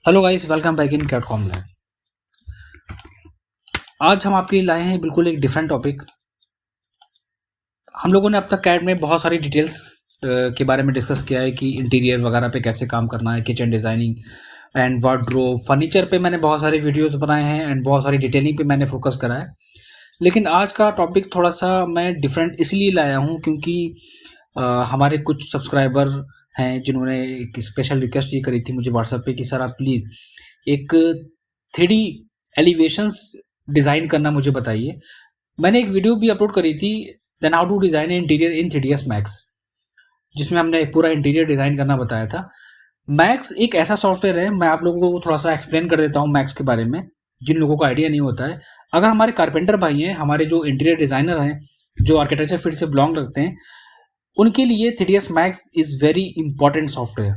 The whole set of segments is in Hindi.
Hello guys, welcome back in Catcom lab. आज हम आपके लिए लाए हैं बिल्कुल एक डिफरेंट टॉपिक। हम लोगों ने अब तक कैड में बहुत सारी डिटेल्स के बारे में डिस्कस किया है कि इंटीरियर वगैरह पे कैसे काम करना है, kitchen designing and wardrobe, furniture पे मैंने बहुत सारे वीडियोस बनाए हैं एंड बहुत सारी डिटेलिंग पे मैंने फोकस करा है। लेकिन आज का टॉपिक थोड़ा सा मैं डिफरेंट इसलिए लाया हूँ क्योंकि हमारे कुछ सब्सक्राइबर हैं जिन्होंने एक स्पेशल रिक्वेस्ट ये करी थी मुझे व्हाट्सएप पे कि सर आप प्लीज़ एक 3D एलिवेशंस डिज़ाइन करना मुझे बताइए। मैंने एक वीडियो भी अपलोड करी थी, then how to design interior in 3ds max, जिसमें हमने पूरा इंटीरियर डिज़ाइन करना बताया था। मैक्स एक ऐसा सॉफ्टवेयर है, मैं आप लोगों को थोड़ा सा एक्सप्लेन कर देता हूँ मैक्स के बारे में, जिन लोगों को आइडिया नहीं होता है। अगर हमारे कारपेंटर भाई हैं, हमारे जो इंटीरियर डिज़ाइनर हैं, जो आर्किटेक्चर फील्ड से बिलोंग रखते हैं, उनके लिए 3ds max is very important software.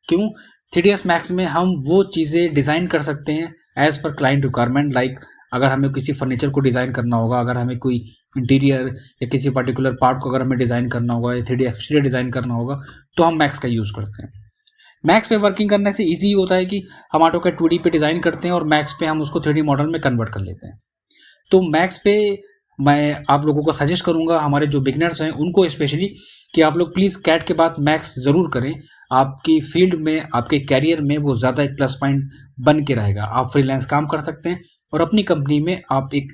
क्यों? 3ds मैक्स में हम वो चीज़ें डिज़ाइन कर सकते हैं as per client requirement. Like अगर हमें किसी फर्नीचर को डिज़ाइन करना होगा, अगर हमें कोई इंटीरियर या किसी पर्टिकुलर पार्ट को अगर हमें डिज़ाइन करना होगा या 3D एक्सटीरियर डिज़ाइन करना होगा, तो हम मैक्स का यूज़ करते हैं। मैक्स पे वर्किंग करने से ईजी होता है कि हम ऑटोकैड 2D पे डिज़ाइन करते हैं और मैक्स पे हम उसको 3D मॉडल में कन्वर्ट कर लेते हैं। तो मैक्स पे मैं आप लोगों को सजेस्ट करूंगा, हमारे जो बिगनर्स हैं उनको स्पेशली, कि आप लोग प्लीज़ कैट के बाद मैक्स ज़रूर करें। आपकी फील्ड में, आपके कैरियर में वो ज़्यादा एक प्लस पॉइंट बन के रहेगा। आप फ्रीलांस काम कर सकते हैं और अपनी कंपनी में आप एक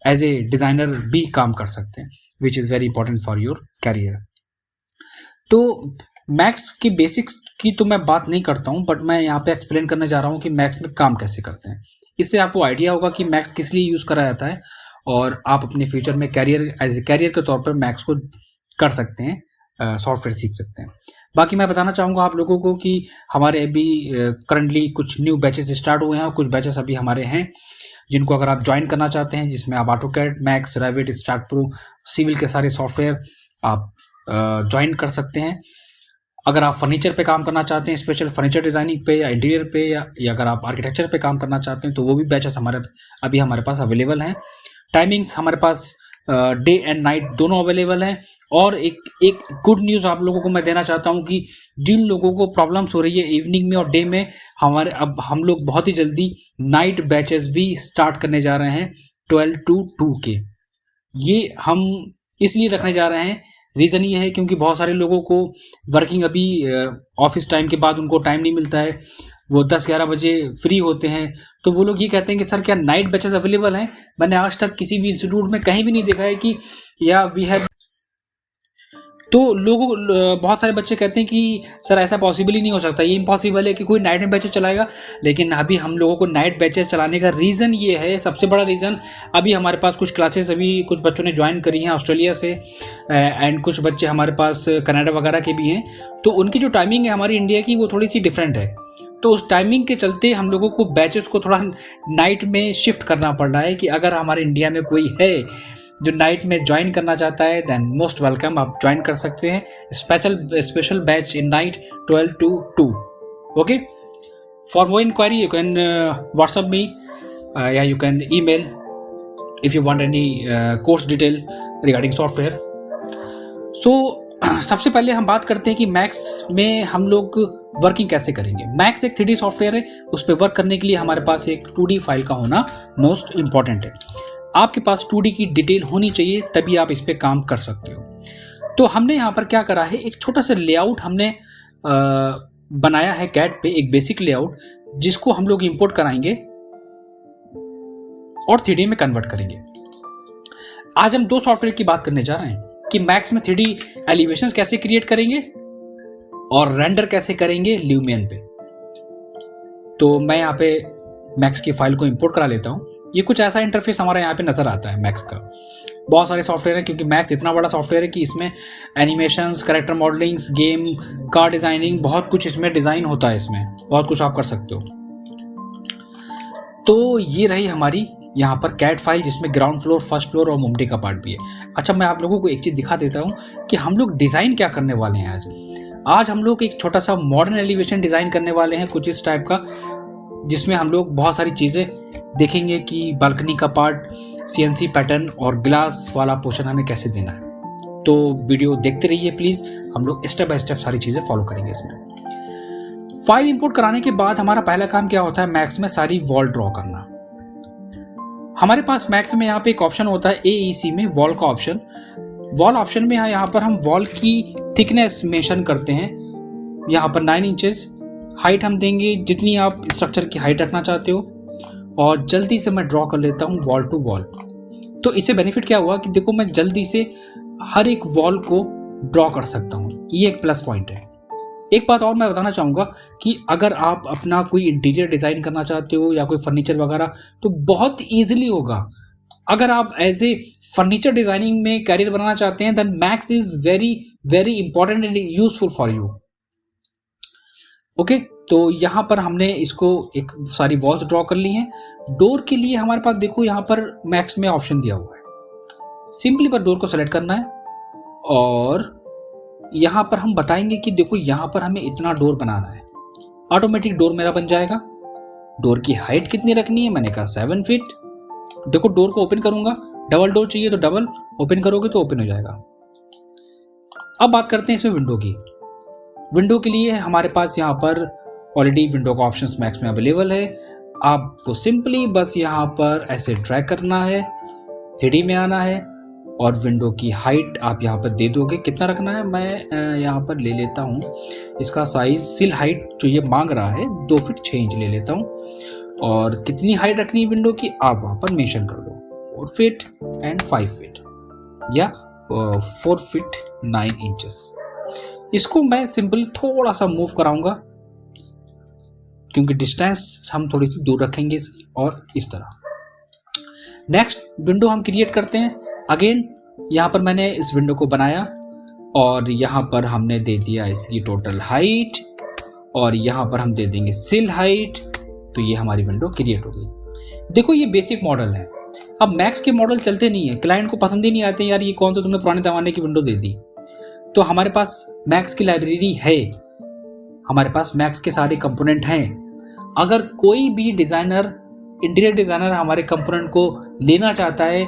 एज ए डिज़ाइनर भी काम कर सकते हैं, which is very important for your career. तो मैक्स की बेसिक्स की तो मैं बात नहीं करता हूँ, बट मैं यहाँ पे एक्सप्लेन करने जा रहा हूँ कि मैक्स में काम कैसे करते हैं। इससे आपको आइडिया होगा कि मैक्स किस लिए यूज़ करा जाता है और आप अपने फ्यूचर में कैरियर एज ए कैरियर के तौर पर मैक्स को कर सकते हैं, सॉफ्टवेयर सीख सकते हैं। बाकी मैं बताना चाहूँगा आप लोगों को कि हमारे अभी करंटली कुछ न्यू बैचेस स्टार्ट हुए हैं और कुछ बैचेस अभी हमारे हैं जिनको अगर आप ज्वाइन करना चाहते हैं, जिसमें आप AutoCAD, max, Revit, STAAD Pro, civil के सारे सॉफ्टवेयर आप ज्वाइन कर सकते हैं। अगर आप फर्नीचर पे काम करना चाहते हैं, स्पेशल फर्नीचर डिज़ाइनिंग पे या इंटीरियर पे, या अगर आप आर्किटेक्चर पे काम करना चाहते हैं, तो वो भी बैचेस हमारे पास अवेलेबल हैं। टाइमिंग्स हमारे पास डे एंड नाइट दोनों अवेलेबल हैं। और एक गुड न्यूज़ आप लोगों को मैं देना चाहता हूं कि जिन लोगों को प्रॉब्लम्स हो रही है इवनिंग में और डे में, अब हम लोग बहुत ही जल्दी नाइट बैचेस भी स्टार्ट करने जा रहे हैं 12 to 2 के। ये हम इसलिए रखने जा रहे हैं, रीज़न ये है क्योंकि बहुत सारे लोगों को वर्किंग अभी ऑफिस टाइम के बाद उनको टाइम नहीं मिलता है, वो 10-11 बजे फ्री होते हैं। तो वो लोग ये कहते हैं कि सर क्या नाइट बैचेस अवेलेबल हैं? मैंने आज तक किसी भी इंस्टीट्यूट में कहीं भी नहीं देखा है कि या वी हैव। तो बहुत सारे बच्चे कहते हैं कि सर ऐसा पॉसिबल ही नहीं हो सकता, ये इम्पॉसिबल है कि कोई नाइट में बैचेस चलाएगा। लेकिन अभी हम लोगों को नाइट बैचेस चलाने का रीज़न ये है, सबसे बड़ा रीज़न, अभी हमारे पास कुछ क्लासेस अभी कुछ बच्चों ने ज्वाइन करी हैं ऑस्ट्रेलिया से, एंड कुछ बच्चे हमारे पास कनाडा वगैरह के भी हैं। तो उनकी जो टाइमिंग है हमारी इंडिया की, वो थोड़ी सी डिफरेंट है। तो उस टाइमिंग के चलते हम लोगों को बैचेस को थोड़ा नाइट में शिफ्ट करना पड़ रहा है। कि अगर हमारे इंडिया में कोई है जो नाइट में ज्वाइन करना चाहता है, देन मोस्ट वेलकम, आप ज्वाइन कर सकते हैं special batch in night 12 to 2। Okay, for more inquiry you can WhatsApp me या you can email if you want any course detail regarding software. So सबसे पहले हम बात करते हैं कि मैक्स में हम लोग वर्किंग कैसे करेंगे। मैक्स एक 3D सॉफ्टवेयर है, उस पर वर्क करने के लिए हमारे पास एक 2D फाइल का होना मोस्ट इंपॉर्टेंट है। आपके पास 2D की डिटेल होनी चाहिए, तभी आप इस पर काम कर सकते हो। तो हमने यहाँ पर क्या करा है, एक छोटा सा लेआउट हमने बनाया है कैट पे, एक बेसिक लेआउट, जिसको हम लोग इंपोर्ट कराएंगे और 3D में कन्वर्ट करेंगे। आज हम दो सॉफ्टवेयर की बात करने जा रहे हैं कि मैक्स में 3D एलिवेशंस कैसे क्रिएट करेंगे और रेंडर कैसे करेंगे ल्यूमियन पे। तो मैं यहाँ पे मैक्स की फाइल को इंपोर्ट करा लेता हूँ। ये कुछ ऐसा इंटरफेस हमारे यहाँ पे नज़र आता है मैक्स का। बहुत सारे सॉफ्टवेयर हैं क्योंकि मैक्स इतना बड़ा सॉफ्टवेयर है कि इसमें animations, character modellings, game, car designing, बहुत कुछ इसमें डिज़ाइन होता है, इसमें बहुत कुछ आप कर सकते हो। तो ये रही हमारी यहाँ पर कैट फाइल, जिसमें ग्राउंड फ्लोर, फर्स्ट फ्लोर और मुमटी का पार्ट भी है। अच्छा, मैं आप लोगों को एक चीज़ दिखा देता हूँ कि हम लोग डिज़ाइन क्या करने वाले हैं आज हम लोग एक छोटा सा मॉडर्न एलिवेशन डिज़ाइन करने वाले हैं, कुछ इस टाइप का, जिसमें हम लोग बहुत सारी चीज़ें देखेंगे कि बालकनी का पार्ट, CNC पैटर्न और ग्लास वाला पोर्शन हमें कैसे देना है। तो वीडियो देखते रहिए प्लीज़, हम लोग स्टेप बाय स्टेप सारी चीज़ें फॉलो करेंगे इसमें। फाइल इंपोर्ट कराने के बाद हमारा पहला काम क्या होता है, मैक्स में सारी वॉल ड्रॉ करना। हमारे पास मैक्स में यहाँ पे एक ऑप्शन होता है AEC में वॉल का ऑप्शन। वॉल ऑप्शन में यहाँ पर हम वॉल की थिकनेस मेंशन करते हैं। यहाँ पर 9 इंचेस हाइट हम देंगे, जितनी आप स्ट्रक्चर की हाइट रखना चाहते हो। और जल्दी से मैं ड्रॉ कर लेता हूँ वॉल टू वॉल। तो इससे बेनिफिट क्या हुआ कि देखो मैं जल्दी से हर एक वॉल को ड्रॉ कर सकता हूँ, ये एक प्लस पॉइंट है। एक बात और मैं बताना चाहूँगा कि अगर आप अपना कोई इंटीरियर डिज़ाइन करना चाहते हो या कोई फर्नीचर वगैरह, तो बहुत ईजिली होगा। अगर आप एज ए फर्नीचर डिज़ाइनिंग में कैरियर बनाना चाहते हैं, then max is very very important and useful for you. Okay, तो यहाँ पर हमने इसको एक सारी वॉल्स ड्रॉ कर ली हैं। डोर के लिए हमारे पास देखो यहाँ पर मैक्स में ऑप्शन दिया हुआ है। सिंपली पर डोर को सेलेक्ट करना है और यहाँ पर हम बताएंगे कि देखो यहाँ पर हमें इतना डोर बनाना है। ऑटोमेटिक डोर मेरा बन जाएगा। डोर की हाइट कितनी रखनी है, मैंने कहा 7 फीट। देखो डोर को ओपन करूंगा, डबल डोर चाहिए तो डबल, ओपन करोगे तो ओपन हो जाएगा। अब बात करते हैं इसमें विंडो की। विंडो के लिए हमारे पास यहाँ पर ऑलरेडी विंडो का ऑप्शंस मैक्स में अवेलेबल है। आपको सिंपली बस यहाँ पर ऐसे ड्रैग करना है, 3D में आना है और विंडो की हाइट आप यहाँ पर दे दोगे। कितना रखना है, मैं यहाँ पर ले लेता हूँ इसका साइज, सिल हाइट जो ये मांग रहा है 2 फीट 6 इंच ले लेता हूँ। और कितनी हाइट रखनी है विंडो की आप वहाँ पर मेंशन कर दो, 4 फीट एंड 5 फीट या 4 फीट 9 इंचेस। इसको मैं सिंपली थोड़ा सा मूव कराऊंगा क्योंकि डिस्टेंस हम थोड़ी सी दूर रखेंगे इसकी, और इस तरह। नेक्स्ट विंडो हम क्रिएट करते हैं। अगेन यहाँ पर मैंने इस विंडो को बनाया और यहाँ पर हमने दे दिया इसकी टोटल हाइट और यहाँ पर हम दे देंगे सिल हाइट। तो ये हमारी विंडो क्रिएट हो गई। देखो ये बेसिक मॉडल है। अब मैक्स के मॉडल चलते नहीं है, क्लाइंट को पसंद ही नहीं आते यार, ये कौन सा तुमने पुराने जमाने की विंडो दे दी। तो हमारे पास मैक्स की लाइब्रेरी है, हमारे पास मैक्स के सारे कंपोनेंट हैं। अगर कोई भी डिज़ाइनर, इंटीरियर डिज़ाइनर हमारे कंपोनेंट को लेना चाहता है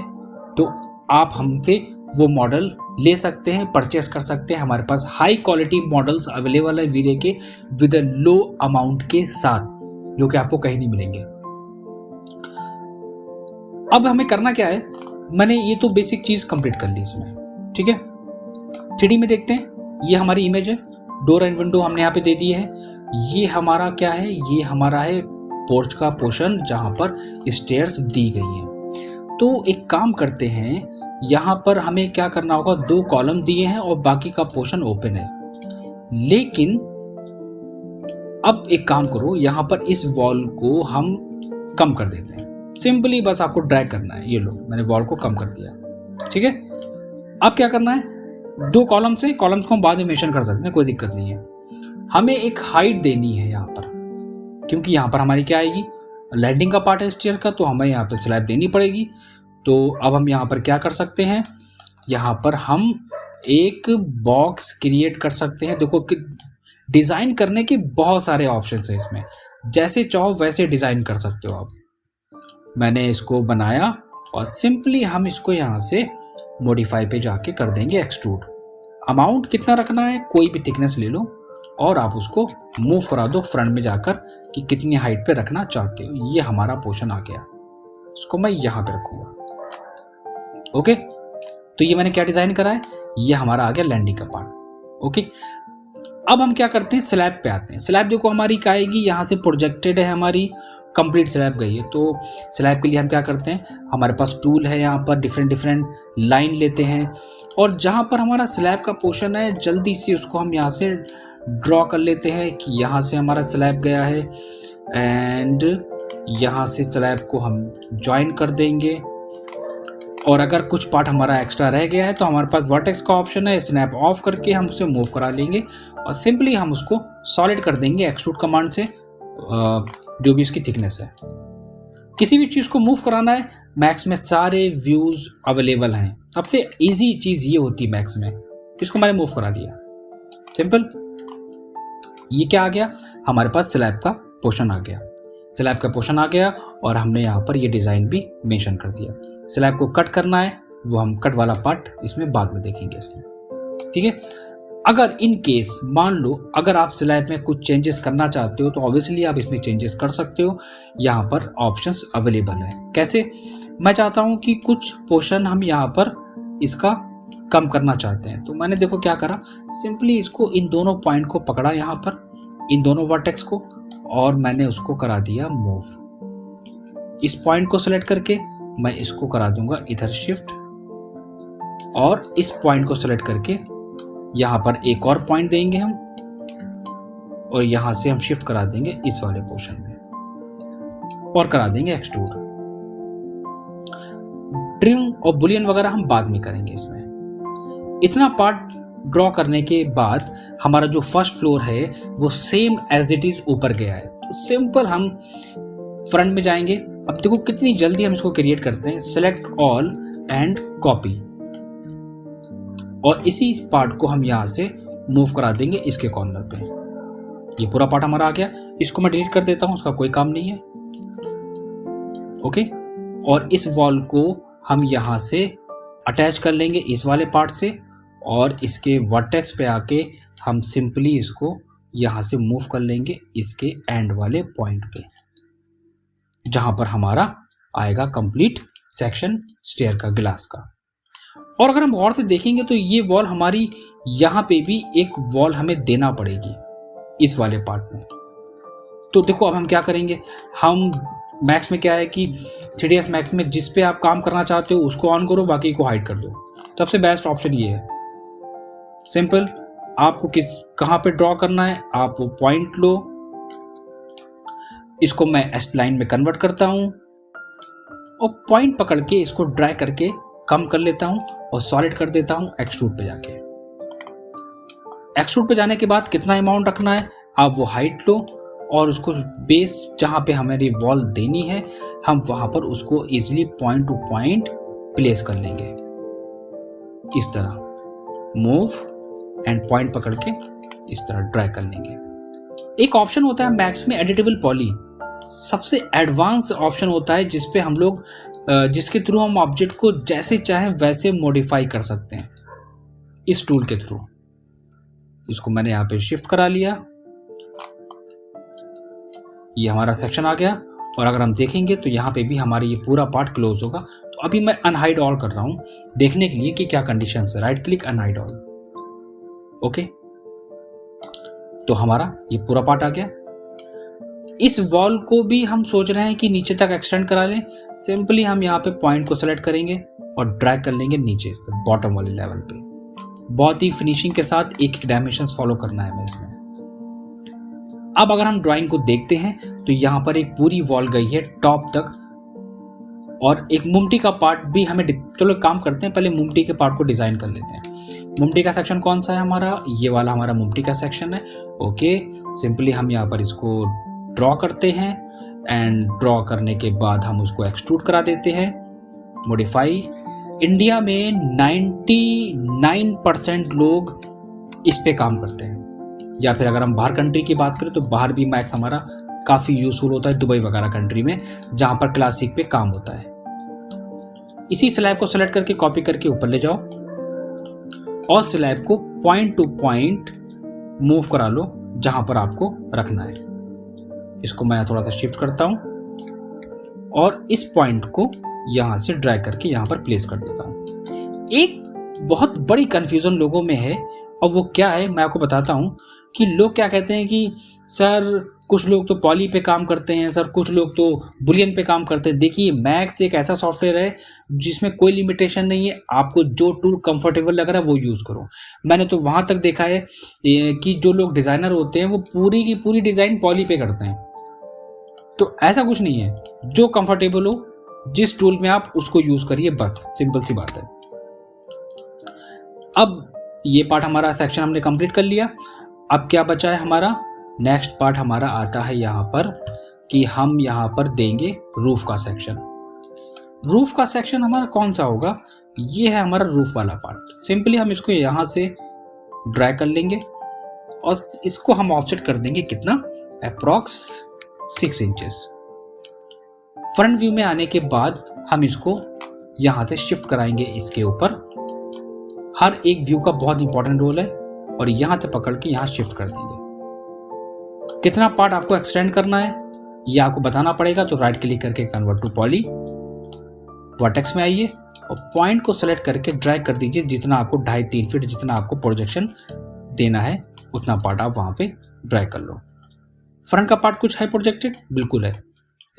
तो आप हमसे वो मॉडल ले सकते हैं, परचेस कर सकते हैं। हमारे पास हाई क्वालिटी मॉडल्स अवेलेबल है वीरे के विद लो अमाउंट के साथ, जो कि आपको कहीं नहीं मिलेंगे। अब हमें करना क्या है, मैंने ये तो बेसिक चीज़ कंप्लीट कर ली इसमें, ठीक है। 3D में देखते हैं, ये हमारी इमेज है, डोर एंड विंडो हमने यहाँ पे दे दी है। ये हमारा क्या है, ये हमारा है पोर्च का पोर्शन जहाँ पर स्टेयर्स दी गई हैं। तो एक काम करते हैं, यहाँ पर हमें क्या करना होगा, 2 कॉलम दिए हैं और बाकी का पोर्शन ओपन है। लेकिन अब एक काम करो, यहाँ पर इस वॉल को हम कम कर देते हैं। सिंपली बस आपको ड्रैग करना है, ये लो मैंने वॉल को कम कर दिया, ठीक है। अब क्या करना है, 2 कॉलम्स हैं, कॉलम्स को हम बाद में मेंशन कर सकते हैं, कोई दिक्कत नहीं है। हमें एक हाइट देनी है यहाँ पर, क्योंकि यहाँ पर हमारी क्या आएगी, लैंडिंग का पार्ट है स्टेयर का, तो हमें यहाँ पर स्लैब देनी पड़ेगी। तो अब हम यहाँ पर क्या कर सकते हैं, यहाँ पर हम एक बॉक्स क्रिएट कर सकते हैं। देखो कि डिज़ाइन करने के बहुत सारे ऑप्शंस हैं इसमें, जैसे चाहो वैसे डिज़ाइन कर सकते हो आप। मैंने इसको बनाया और सिंपली हम इसको यहाँ से मॉडिफाई पे जाके कर देंगे एक्सट्रूड। अमाउंट कितना रखना है, कोई भी थिकनेस ले लो और आप उसको मूव करा दो फ्रंट में जाकर कि कितनी हाइट पे रखना चाहते हो। ये हमारा पोर्शन आ गया, इसको मैं यहाँ पे रखूँगा। ओके, तो ये मैंने क्या डिज़ाइन करा है, ये हमारा आ गया लैंडिंग का पार्ट। ओके, अब हम क्या करते हैं, स्लैब पे आते हैं। स्लैब देखो हमारी क्या आएगी, यहाँ से प्रोजेक्टेड है, हमारी कंप्लीट स्लैब गई है। तो स्लैब के लिए हम क्या करते हैं, हमारे पास टूल है, यहाँ पर डिफरेंट लाइन लेते हैं और जहाँ पर हमारा स्लैब का पोर्शन है जल्दी से उसको हम यहाँ से ड्रॉ कर लेते हैं कि यहाँ से हमारा स्लैब गया है एंड यहाँ से स्लैब को हम ज्वाइन कर देंगे। और अगर कुछ पार्ट हमारा एक्स्ट्रा रह गया है तो हमारे पास वर्टेक्स का ऑप्शन है, स्नैप ऑफ करके हम उसे मूव करा लेंगे और सिंपली हम उसको सॉलिड कर देंगे एक्सट्रूड कमांड से, जो भी इसकी थिकनेस है। किसी भी चीज़ को मूव कराना है, मैक्स में सारे व्यूज़ अवेलेबल हैं। सबसे इजी चीज़ ये होती है मैक्स में, इसको मैंने मूव करा दिया, सिंपल। ये क्या आ गया, हमारे पास स्लैब का पोर्शन आ गया। स्लैब का पोर्शन आ गया और हमने यहाँ पर ये डिज़ाइन भी मेंशन कर दिया। स्लैब को कट करना है, वो हम कट वाला पार्ट इसमें बाद में देखेंगे इसमें, ठीक है। अगर इन केस मान लो अगर आप स्लैब में कुछ चेंजेस करना चाहते हो तो ऑब्वियसली आप इसमें चेंजेस कर सकते हो। यहाँ पर ऑप्शंस अवेलेबल है। कैसे? मैं चाहता हूँ कि कुछ पोर्शन हम यहाँ पर इसका कम करना चाहते हैं, तो मैंने देखो क्या करा, सिंपली इसको इन दोनों पॉइंट को पकड़ा यहाँ पर, इन दोनों वर्टेक्स को, और मैंने उसको करा दिया मूव। इस पॉइंट को सिलेक्ट करके मैं इसको करा दूंगा इधर शिफ्ट, और इस पॉइंट को सिलेक्ट करके यहाँ पर एक और पॉइंट देंगे हम, और यहाँ से हम शिफ्ट करा देंगे इस वाले पोर्शन में और करा देंगे एक्सट्रूड। ट्रिम और बुलियन वगैरह हम बाद में करेंगे। इसमें इतना पार्ट ड्रॉ करने के बाद हमारा जो फर्स्ट फ्लोर है वो सेम एज इट इज ऊपर गया है, तो सिंपल हम फ्रंट में जाएंगे। अब देखो कितनी जल्दी हम इसको क्रिएट करते हैं। सेलेक्ट ऑल एंड कॉपी, और इसी पार्ट को हम यहाँ से मूव करा देंगे इसके कॉर्नर पे। ये पूरा पार्ट हमारा आ गया। इसको मैं डिलीट कर देता हूँ, उसका कोई काम नहीं है। ओके, और इस वॉल को हम यहाँ से अटैच कर लेंगे इस वाले पार्ट से, और इसके वर्टेक्स पे आके हम सिंपली इसको यहाँ से मूव कर लेंगे इसके एंड वाले पॉइंट पे, जहाँ पर हमारा आएगा कंप्लीट सेक्शन स्टेयर का, ग्लास का। और अगर हम गौर से देखेंगे तो ये वॉल हमारी यहाँ पे भी एक वॉल हमें देना पड़ेगी इस वाले पार्ट में। तो देखो अब हम क्या करेंगे, हम मैक्स में क्या है कि 3ds मैक्स में जिस पे आप काम करना चाहते हो उसको ऑन करो, बाकी को हाइड कर दो। सबसे बेस्ट ऑप्शन ये है। सिंपल, आपको कहाँ पे ड्रॉ करना है, आप पॉइंट लो, इसको मैं एस लाइन में कन्वर्ट करता हूँ और पॉइंट पकड़ के इसको ड्रैग करके कम कर लेता हूँ और सॉलिड कर देता हूँ एक्सट्रूड पे जाके। एक्सट्रूड पे जाने के बाद कितना अमाउंट रखना है आप वो हाइट लो, और उसको बेस जहाँ पे हमारी वॉल देनी है हम वहाँ पर उसको easily point two point place कर लेंगे। इस तरह मूव एंड पॉइंट पकड़ के इस तरह ड्रैग कर लेंगे। एक ऑप्शन होता है मैक्स में एडिटेबल पॉली, सबसे एडवांस ऑप्शन होता है जिसपे हम लोग जिसके थ्रू हम ऑब्जेक्ट को जैसे चाहें वैसे मॉडिफाई कर सकते हैं इस टूल के थ्रू। इसको मैंने यहाँ पे शिफ्ट करा लिया, ये हमारा सेक्शन आ गया। और अगर हम देखेंगे तो यहाँ पे भी हमारा ये पूरा पार्ट क्लोज होगा। तो अभी मैं अनहाइड ऑल कर रहा हूँ देखने के लिए कि क्या कंडीशन है। Right click unhide all, okay, तो हमारा ये पूरा पार्ट आ गया। इस वॉल को भी हम सोच रहे हैं कि नीचे तक एक्सटेंड करा लें। सिंपली हम यहाँ पे पॉइंट को सेलेक्ट करेंगे और ड्रैग कर लेंगे नीचे बॉटम वाले लेवल पे। बहुत ही फिनिशिंग के साथ एक एक डायमेंशन फॉलो करना है हमें इसमें। अब अगर हम ड्राइंग को देखते हैं तो यहाँ पर एक पूरी वॉल गई है टॉप तक, और एक मुमटी का पार्ट भी हमें, चलो काम करते हैं पहले मुमटी के पार्ट को डिजाइन कर लेते हैं। मुमटी का सेक्शन कौन सा है हमारा, ये वाला हमारा मुमटी का सेक्शन है। ओके, सिंपली हम यहाँ पर इसको ड्रॉ करते हैं एंड ड्रॉ करने के बाद हम उसको एक्सट्रूड करा देते हैं, मॉडिफाई। इंडिया में 99% लोग इस पे काम करते हैं, या फिर अगर हम बाहर कंट्री की बात करें तो बाहर भी मैक्स हमारा काफ़ी यूजफुल होता है, दुबई वगैरह कंट्री में जहाँ पर क्लासिक पे काम होता है। इसी स्लैब को सेलेक्ट करके कॉपी करके ऊपर ले जाओ और स्लैब को पॉइंट टू पॉइंट मूव करा लो जहाँ पर आपको रखना है। इसको मैं थोड़ा सा शिफ्ट करता हूँ और इस पॉइंट को यहाँ से ड्रैग करके यहाँ पर प्लेस कर देता हूँ। एक बहुत बड़ी कंफ्यूजन लोगों में है, और वो क्या है मैं आपको बताता हूँ कि लोग क्या कहते हैं कि सर कुछ लोग तो पॉली पे काम करते हैं, सर कुछ लोग तो बुलियन पे काम करते हैं। देखिए, मैक्स एक ऐसा सॉफ्टवेयर है जिसमें कोई लिमिटेशन नहीं है, आपको जो टूल कंफर्टेबल लग रहा है वो यूज़ करो। मैंने तो वहाँ तक देखा है कि जो लोग डिज़ाइनर होते हैं वो पूरी की पूरी डिज़ाइन पॉली पे करते हैं। तो ऐसा कुछ नहीं है, जो कंफर्टेबल हो जिस टूल में आप उसको यूज़ करिए, बस सिंपल सी बात है। अब ये पार्ट हमारा सेक्शन हमने कंप्लीट कर लिया। अब क्या बचा है हमारा, नेक्स्ट पार्ट हमारा आता है यहाँ पर कि हम यहाँ पर देंगे रूफ का सेक्शन। रूफ का सेक्शन हमारा कौन सा होगा, ये है हमारा रूफ वाला पार्ट। सिंपली हम इसको यहाँ से ड्रैग कर लेंगे और इसको हम ऑफसेट कर देंगे कितना, अप्रॉक्स 6 इंचेस। फ्रंट व्यू में आने के बाद हम इसको यहाँ से शिफ्ट कराएंगे इसके ऊपर। हर एक व्यू का बहुत इंपॉर्टेंट रोल है, और यहाँ से पकड़ के यहाँ शिफ्ट कर देंगे। कितना पार्ट आपको एक्सटेंड करना है ये आपको बताना पड़ेगा, तो राइट क्लिक करके कन्वर्ट टू पॉली, वर्टेक्स में आइए और पॉइंट को सेलेक्ट करके ड्रैग कर दीजिए। जितना आपको 2.5-3 फीट जितना आपको प्रोजेक्शन देना है उतना पार्ट आप वहाँ पे ड्रैग कर लो। फ्रंट का पार्ट कुछ है प्रोजेक्टेड, बिल्कुल है,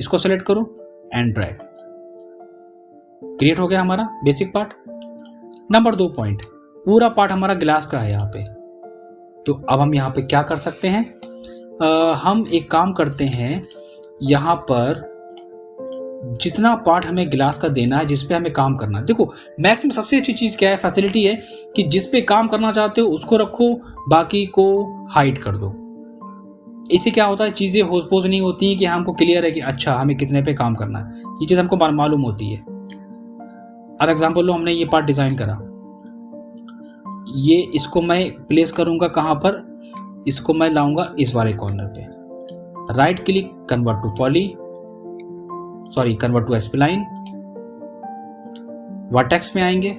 इसको सेलेक्ट करो एंड ड्रैग, क्रिएट हो गया हमारा बेसिक पार्ट। नंबर 2 पॉइंट, पूरा पार्ट हमारा ग्लास का है यहाँ पे। तो अब हम यहाँ पे क्या कर सकते हैं, हम एक काम करते हैं, यहाँ पर जितना पार्ट हमें ग्लास का देना है, जिस पे हमें काम करना है, देखो मैक्स में सबसे अच्छी चीज़ क्या है, फैसिलिटी है कि जिस पे काम करना चाहते हो उसको रखो, बाकी को हाइड कर दो। इससे क्या होता है, चीज़ें होसपोज नहीं होती हैं कि हमको क्लियर है कि अच्छा हमें कितने पे काम करना है, ये चीज़ हमको मालूम होती है। अब एग्जांपल लो, हमने ये पार्ट डिज़ाइन करा, ये इसको मैं प्लेस करूँगा कहाँ पर, इसको मैं लाऊंगा इस वाले कॉर्नर पे, right click convert to poly, sorry convert to spline, vertex में आएंगे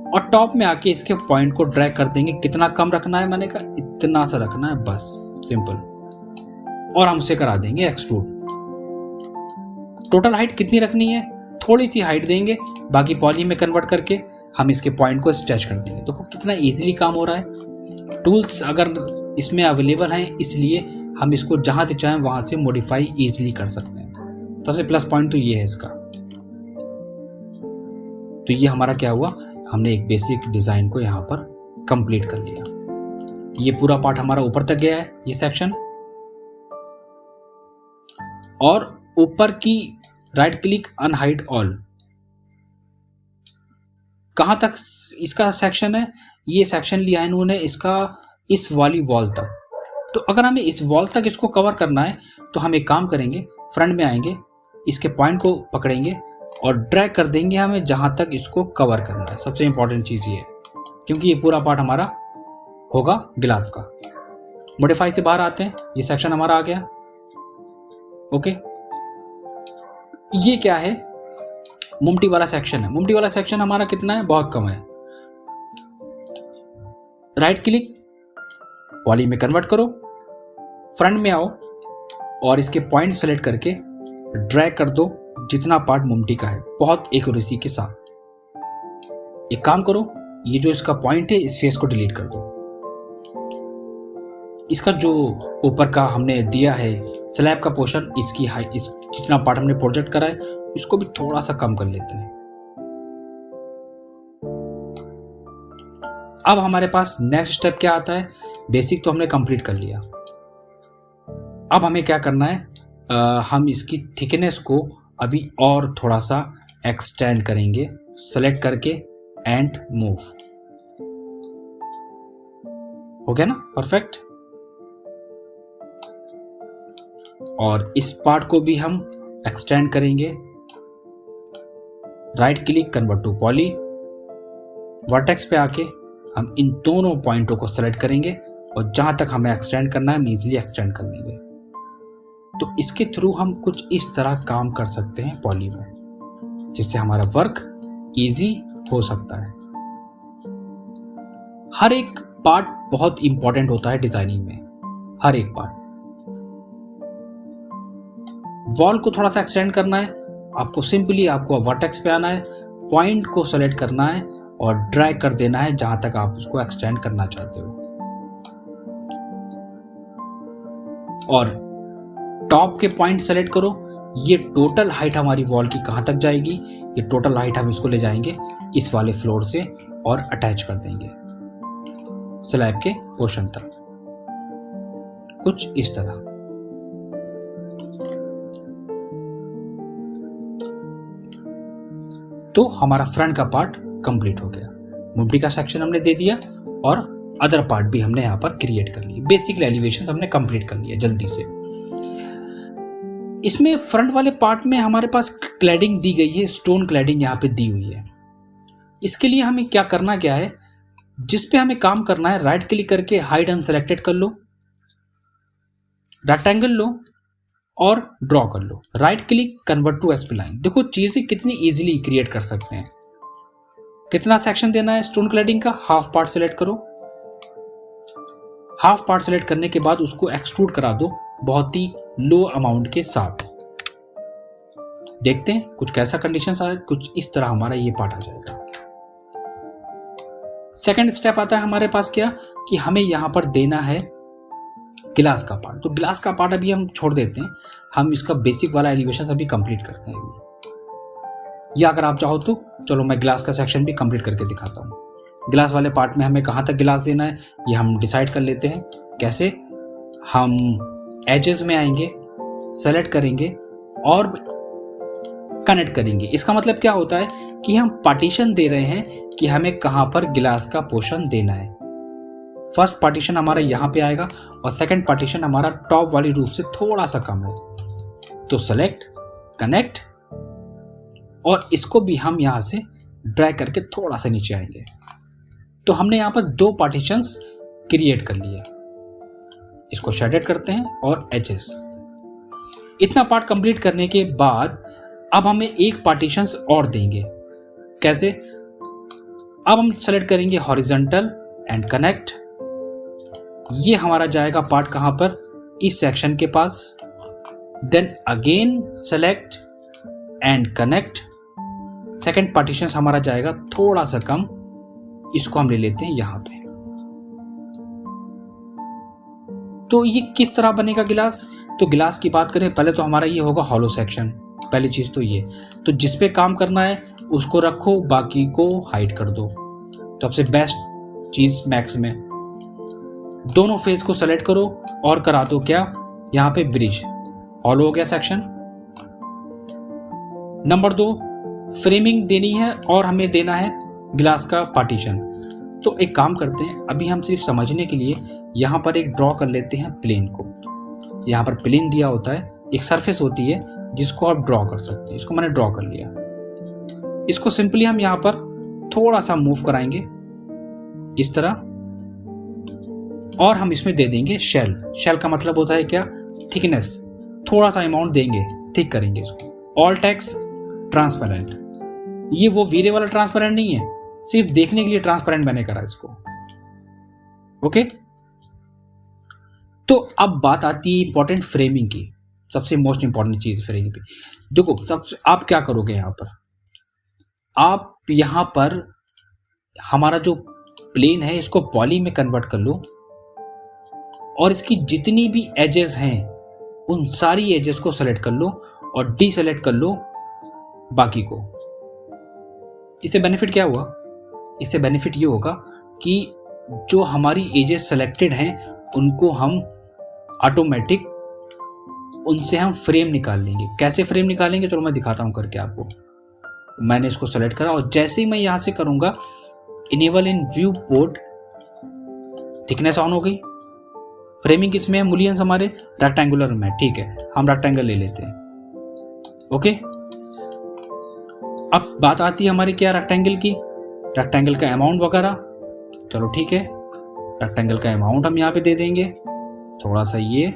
और टॉप में आके इसके पॉइंट को ड्रैग कर देंगे। कितना कम रखना है, मैंने कहा इतना सा रखना है बस, सिंपल, और हम उसे करा देंगे एक्सट्रूड। टोटल हाइट कितनी रखनी है, थोड़ी सी हाइट देंगे, बाकी पॉली में कन्वर्ट करके हम इसके पॉइंट को स्ट्रेच कर देंगे। देखो कितना इजीली काम हो रहा है। टूल्स अगर इसमें अवेलेबल हैं, इसलिए हम इसको जहाँ से चाहें वहाँ से मॉडिफाई ईजिली कर सकते हैं। सबसे प्लस पॉइंट तो ये है इसका। तो ये हमारा क्या हुआ, हमने एक बेसिक डिज़ाइन को यहाँ पर कंप्लीट कर लिया। ये पूरा पार्ट हमारा ऊपर तक गया है, ये सेक्शन, और ऊपर की राइट क्लिक अनहाइड ऑल। कहाँ तक इसका सेक्शन है, ये सेक्शन लिया है इन्होंने इसका इस वाली वॉल तक। तो अगर हमें इस वॉल तक इसको कवर करना है तो हम एक काम करेंगे, फ्रंट में आएंगे, इसके पॉइंट को पकड़ेंगे और ड्रैग कर देंगे हमें जहाँ तक इसको कवर करना है। सबसे इंपॉर्टेंट चीज़ ये है, क्योंकि ये पूरा पार्ट हमारा होगा ग्लास का। मॉडिफाई से बाहर आते हैं, ये सेक्शन हमारा आ गया। ओके, ये क्या है, मुमटी वाला सेक्शन है। मुमटी वाला सेक्शन हमारा कितना है, बहुत कम है। राइट क्लिक पॉली में कन्वर्ट करो, फ्रंट में आओ और इसके पॉइंट सेलेक्ट करके ड्रैग कर दो जितना पार्ट मुमटी का है, बहुत एक्यूरेसी के साथ। एक काम करो, ये जो इसका पॉइंट है इस फेस को डिलीट कर दो। इसका जो ऊपर का हमने दिया है स्लैब का पोर्शन, इसकी हाइट, इस जितना पार्ट हमने प्रोजेक्ट करा है इसको भी थोड़ा सा कम कर लेते हैं। अब हमारे पास नेक्स्ट स्टेप क्या आता है, बेसिक तो हमने कंप्लीट कर लिया। अब हमें क्या करना है, हम इसकी थिकनेस को अभी और थोड़ा सा एक्सटेंड करेंगे, सेलेक्ट करके एंड मूव। हो गया ना, परफेक्ट। और इस पार्ट को भी हम एक्सटेंड करेंगे, right click convert to poly, vertex पे आके हम इन दोनों पॉइंटों को सेलेक्ट करेंगे और जहां तक हमें एक्सटेंड करना है हम इजीली एक्सटेंड कर लेंगे। तो इसके थ्रू हम कुछ इस तरह काम कर सकते हैं पॉली में, जिससे हमारा वर्क इजी हो सकता है। हर एक पार्ट बहुत इंपॉर्टेंट होता है डिजाइनिंग में, हर एक पार्ट। वॉल को थोड़ा सा एक्सटेंड करना है, आपको सिंपली आपको वर्टेक्स पे आना है, पॉइंट को सेलेक्ट करना है और ड्रैग कर देना है जहां तक आप उसको एक्सटेंड करना चाहते हो। और टॉप के पॉइंट सेलेक्ट करो, ये टोटल हाइट हमारी वॉल की कहां तक जाएगी, ये टोटल हाइट हम इसको ले जाएंगे इस वाले फ्लोर से और अटैच कर देंगे स्लैब के पोर्शन तक, कुछ इस तरह। तो हमारा फ्रंट का पार्ट कंप्लीट हो गया। मुमटी का सेक्शन हमने दे दिया और अदर पार्ट भी हमने यहाँ पर क्रिएट कर लिए। बेसिक एलिवेशन हमने कंप्लीट कर लिया जल्दी से। इसमें फ्रंट वाले पार्ट में हमारे पास क्लैडिंग दी गई है, स्टोन क्लैडिंग यहाँ पे दी हुई है। इसके लिए हमें क्या करना क्या है, जिस पे हमें काम करना है राइट क्लिक करके हाइड अनसेलेक्टेड कर लो, रेक्टेंगल लो और ड्रॉ कर लो, right click convert to spline. देखो चीजें कितनी इजीली क्रिएट कर सकते हैं। कितना सेक्शन देना है स्टोन क्लैडिंग का, हाफ पार्ट सेलेक्ट करो, हाफ पार्ट सेलेक्ट करने के बाद उसको एक्सट्रूड करा दो बहुत ही लो अमाउंट के साथ। देखते हैं कुछ कैसा कंडीशन आए, कुछ इस तरह हमारा ये पार्ट आ जाएगा। सेकंड स्टेप आता है हमारे पास क्या कि हमें यहाँ पर देना है गिलास का पार्ट। तो गिलास का पार्ट अभी हम छोड़ देते हैं, हम इसका बेसिक वाला एलिवेशन अभी कंप्लीट करते हैं। या अगर आप चाहो तो चलो मैं गिलास का सेक्शन भी कंप्लीट करके दिखाता हूँ। गिलास वाले पार्ट में हमें कहाँ तक गिलास देना है ये हम डिसाइड कर लेते हैं। कैसे, हम एजेस में आएंगे, सेलेक्ट करेंगे और कनेक्ट करेंगे। इसका मतलब क्या होता है कि हम पार्टीशन दे रहे हैं कि हमें कहाँ पर गिलास का पोर्शन देना है। फर्स्ट पार्टीशन हमारा यहाँ पे आएगा और सेकंड पार्टीशन हमारा टॉप वाली रूफ से थोड़ा सा कम है। तो सेलेक्ट, कनेक्ट और इसको भी हम यहाँ से ड्रैग करके थोड़ा सा नीचे आएंगे। तो हमने यहाँ पर 2 पार्टीशंस क्रिएट कर लिए। इसको शेडेड करते हैं और एजेस। इतना पार्ट कंप्लीट करने के बाद अब हमें एक पार्टीशंस और देंगे। कैसे, अब हम सेलेक्ट करेंगे हॉरिजॉन्टल एंड कनेक्ट। ये हमारा जाएगा पार्ट कहाँ पर, इस सेक्शन के पास। Then again select and connect. Second partition हमारा जाएगा थोड़ा सा कम, इसको हम ले लेते हैं यहाँ पे। तो ये किस तरह बनेगा गिलास, तो गिलास की बात करें पहले तो हमारा ये होगा हॉलो सेक्शन। पहली चीज तो ये, तो जिस पे काम करना है उसको रखो, बाकी को हाइड कर दो। सबसे बेस्ट चीज मैक्स में दोनों फेस को सेलेक्ट करो और करा दो क्या, यहाँ पे ब्रिज। हॉलो हो गया सेक्शन। नंबर 2, फ्रेमिंग देनी है और हमें देना है गिलास का पार्टीशन। तो एक काम करते हैं, अभी हम सिर्फ समझने के लिए यहाँ पर एक ड्रॉ कर लेते हैं प्लेन को। यहाँ पर प्लेन दिया होता है, एक सरफेस होती है जिसको आप ड्रॉ कर सकते हैं। इसको मैंने ड्रॉ कर लिया। इसको सिंपली हम यहाँ पर थोड़ा सा मूव कराएंगे इस तरह और हम इसमें दे देंगे शेल। शेल का मतलब होता है क्या, थिकनेस। थोड़ा सा अमाउंट देंगे, थिक करेंगे इसको। All text transparent. ये वो वीरे वाला ट्रांसपेरेंट नहीं है, सिर्फ देखने के लिए ट्रांसपेरेंट मैंने करा इसको। ओके, तो अब बात आती है इंपॉर्टेंट फ्रेमिंग की। सबसे मोस्ट इंपॉर्टेंट चीज फ्रेमिंग की। देखो सबसे आप क्या करोगे, यहाँ पर आप यहाँ पर हमारा जो प्लेन है इसको पॉली में कन्वर्ट कर लो और इसकी जितनी भी एजेस हैं उन सारी एजेस को सेलेक्ट कर लो और डी सेलेक्ट कर लो बाकी को। इससे बेनिफिट क्या हुआ, इससे बेनिफिट ये होगा कि जो हमारी एजेस सेलेक्टेड हैं उनको हम ऑटोमेटिक उनसे हम फ्रेम निकाल लेंगे। कैसे फ्रेम निकालेंगे, चलो मैं दिखाता हूँ करके आपको। मैंने इसको सेलेक्ट करा और जैसे ही मैं यहाँ से करूँगा enable in view port, thickness on हो गई। फ्रेमिंग किसमें है, मूलियंस हमारे रेक्टेंगुलर में। ठीक है, हम रेक्टेंगल ले लेते हैं। ओके, अब बात आती है हमारी क्या, रेक्टेंगल की। रेक्टेंगल का अमाउंट वगैरह, चलो ठीक है, रेक्टेंगल का अमाउंट हम यहाँ पे दे देंगे थोड़ा सा ये,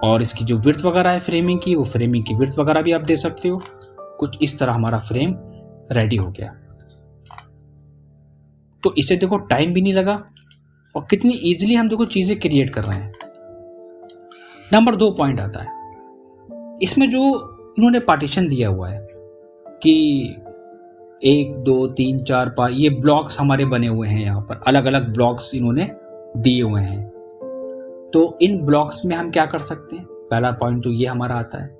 और इसकी जो विड्थ वगैरह है फ्रेमिंग की, वो फ्रेमिंग की विड्थ वगैरह भी आप दे सकते हो। कुछ इस तरह हमारा फ्रेम रेडी हो गया। तो इससे देखो टाइम भी नहीं लगा और कितनी इजीली हम देखो चीजें क्रिएट कर रहे हैं। नंबर 2 पॉइंट आता है इसमें, जो इन्होंने पार्टीशन दिया हुआ है कि 1 2 3 4 5 ये ब्लॉक्स हमारे बने हुए हैं। यहाँ पर अलग अलग ब्लॉक्स इन्होंने दिए हुए हैं। तो इन ब्लॉक्स में हम क्या कर सकते हैं, पहला पॉइंट तो ये हमारा आता है,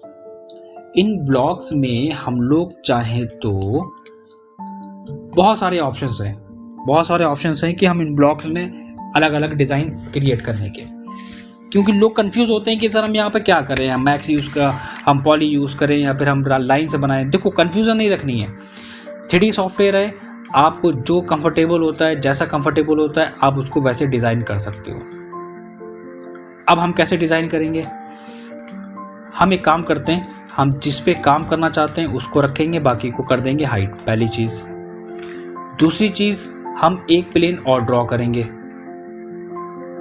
इन ब्लॉक्स में हम लोग चाहें तो बहुत सारे ऑप्शंस हैं कि हम इन ब्लॉक्स में अलग अलग डिज़ाइन क्रिएट करने के। क्योंकि लोग कंफ्यूज होते हैं कि सर हम यहाँ पे क्या करें, हम मैक्स यूज़ का, हम पॉली यूज़ करें या फिर हम लाइन से बनाएं। देखो कंफ्यूजन नहीं रखनी है। 3D सॉफ्टवेयर है, आपको जो कंफर्टेबल होता है, जैसा कंफर्टेबल होता है आप उसको वैसे डिज़ाइन कर सकते हो। अब हम कैसे डिज़ाइन करेंगे, हम एक काम करते हैं, हम जिस पे काम करना चाहते हैं उसको रखेंगे, बाकी को कर देंगे हाइड, पहली चीज़। दूसरी चीज़, हम एक प्लेन और ड्रॉ करेंगे।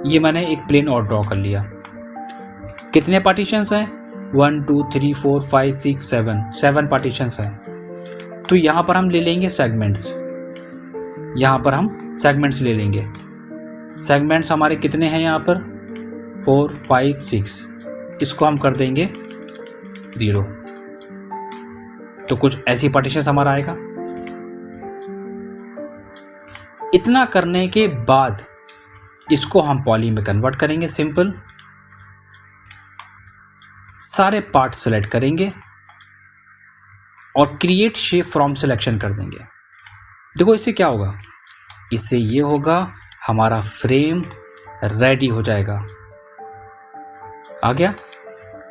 ये मैंने एक प्लेन और ड्रॉ कर लिया। कितने पार्टीशंस हैं, 1 2 3 4 5 6 7 पार्टीशंस हैं। तो यहाँ पर हम ले लेंगे सेगमेंट्स, यहाँ पर हम सेगमेंट्स ले लेंगे। सेगमेंट्स हमारे कितने हैं यहाँ पर 4, 5, 6, इसको हम कर देंगे 0। तो कुछ ऐसी पार्टीशन हमारा आएगा। इतना करने के बाद इसको हम पॉली में कन्वर्ट करेंगे। सिंपल सारे पार्ट सेलेक्ट करेंगे और क्रिएट शेप फ्रॉम सिलेक्शन कर देंगे। देखो इससे क्या होगा, इससे ये होगा हमारा फ्रेम रेडी हो जाएगा। आ गया।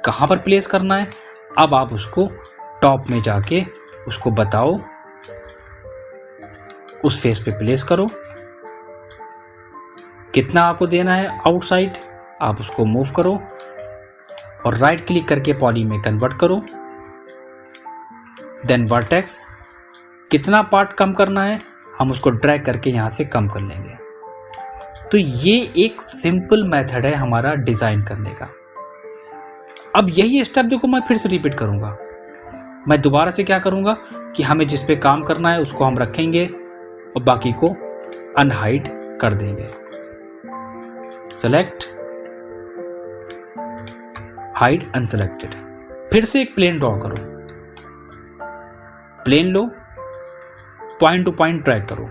कहाँ पर प्लेस करना है, अब आप उसको टॉप में जाके उसको बताओ, उस फेस पे प्लेस करो। कितना आपको देना है आउटसाइड, आप उसको मूव करो और राइट क्लिक करके पॉली में कन्वर्ट करो। देन वर्टेक्स, कितना पार्ट कम करना है हम उसको ड्रैग करके यहाँ से कम कर लेंगे। तो ये एक सिंपल मेथड है हमारा डिज़ाइन करने का। अब यही स्टेप देखो मैं फिर से रिपीट करूँगा। मैं दोबारा से क्या करूँगा कि हमें जिस पे काम करना है उसको हम रखेंगे और बाकी को अनहाइड कर देंगे। Select, hide unselected. फिर से एक प्लेन ड्रॉ करो, प्लेन लो, पॉइंट टू पॉइंट ड्रैग करो।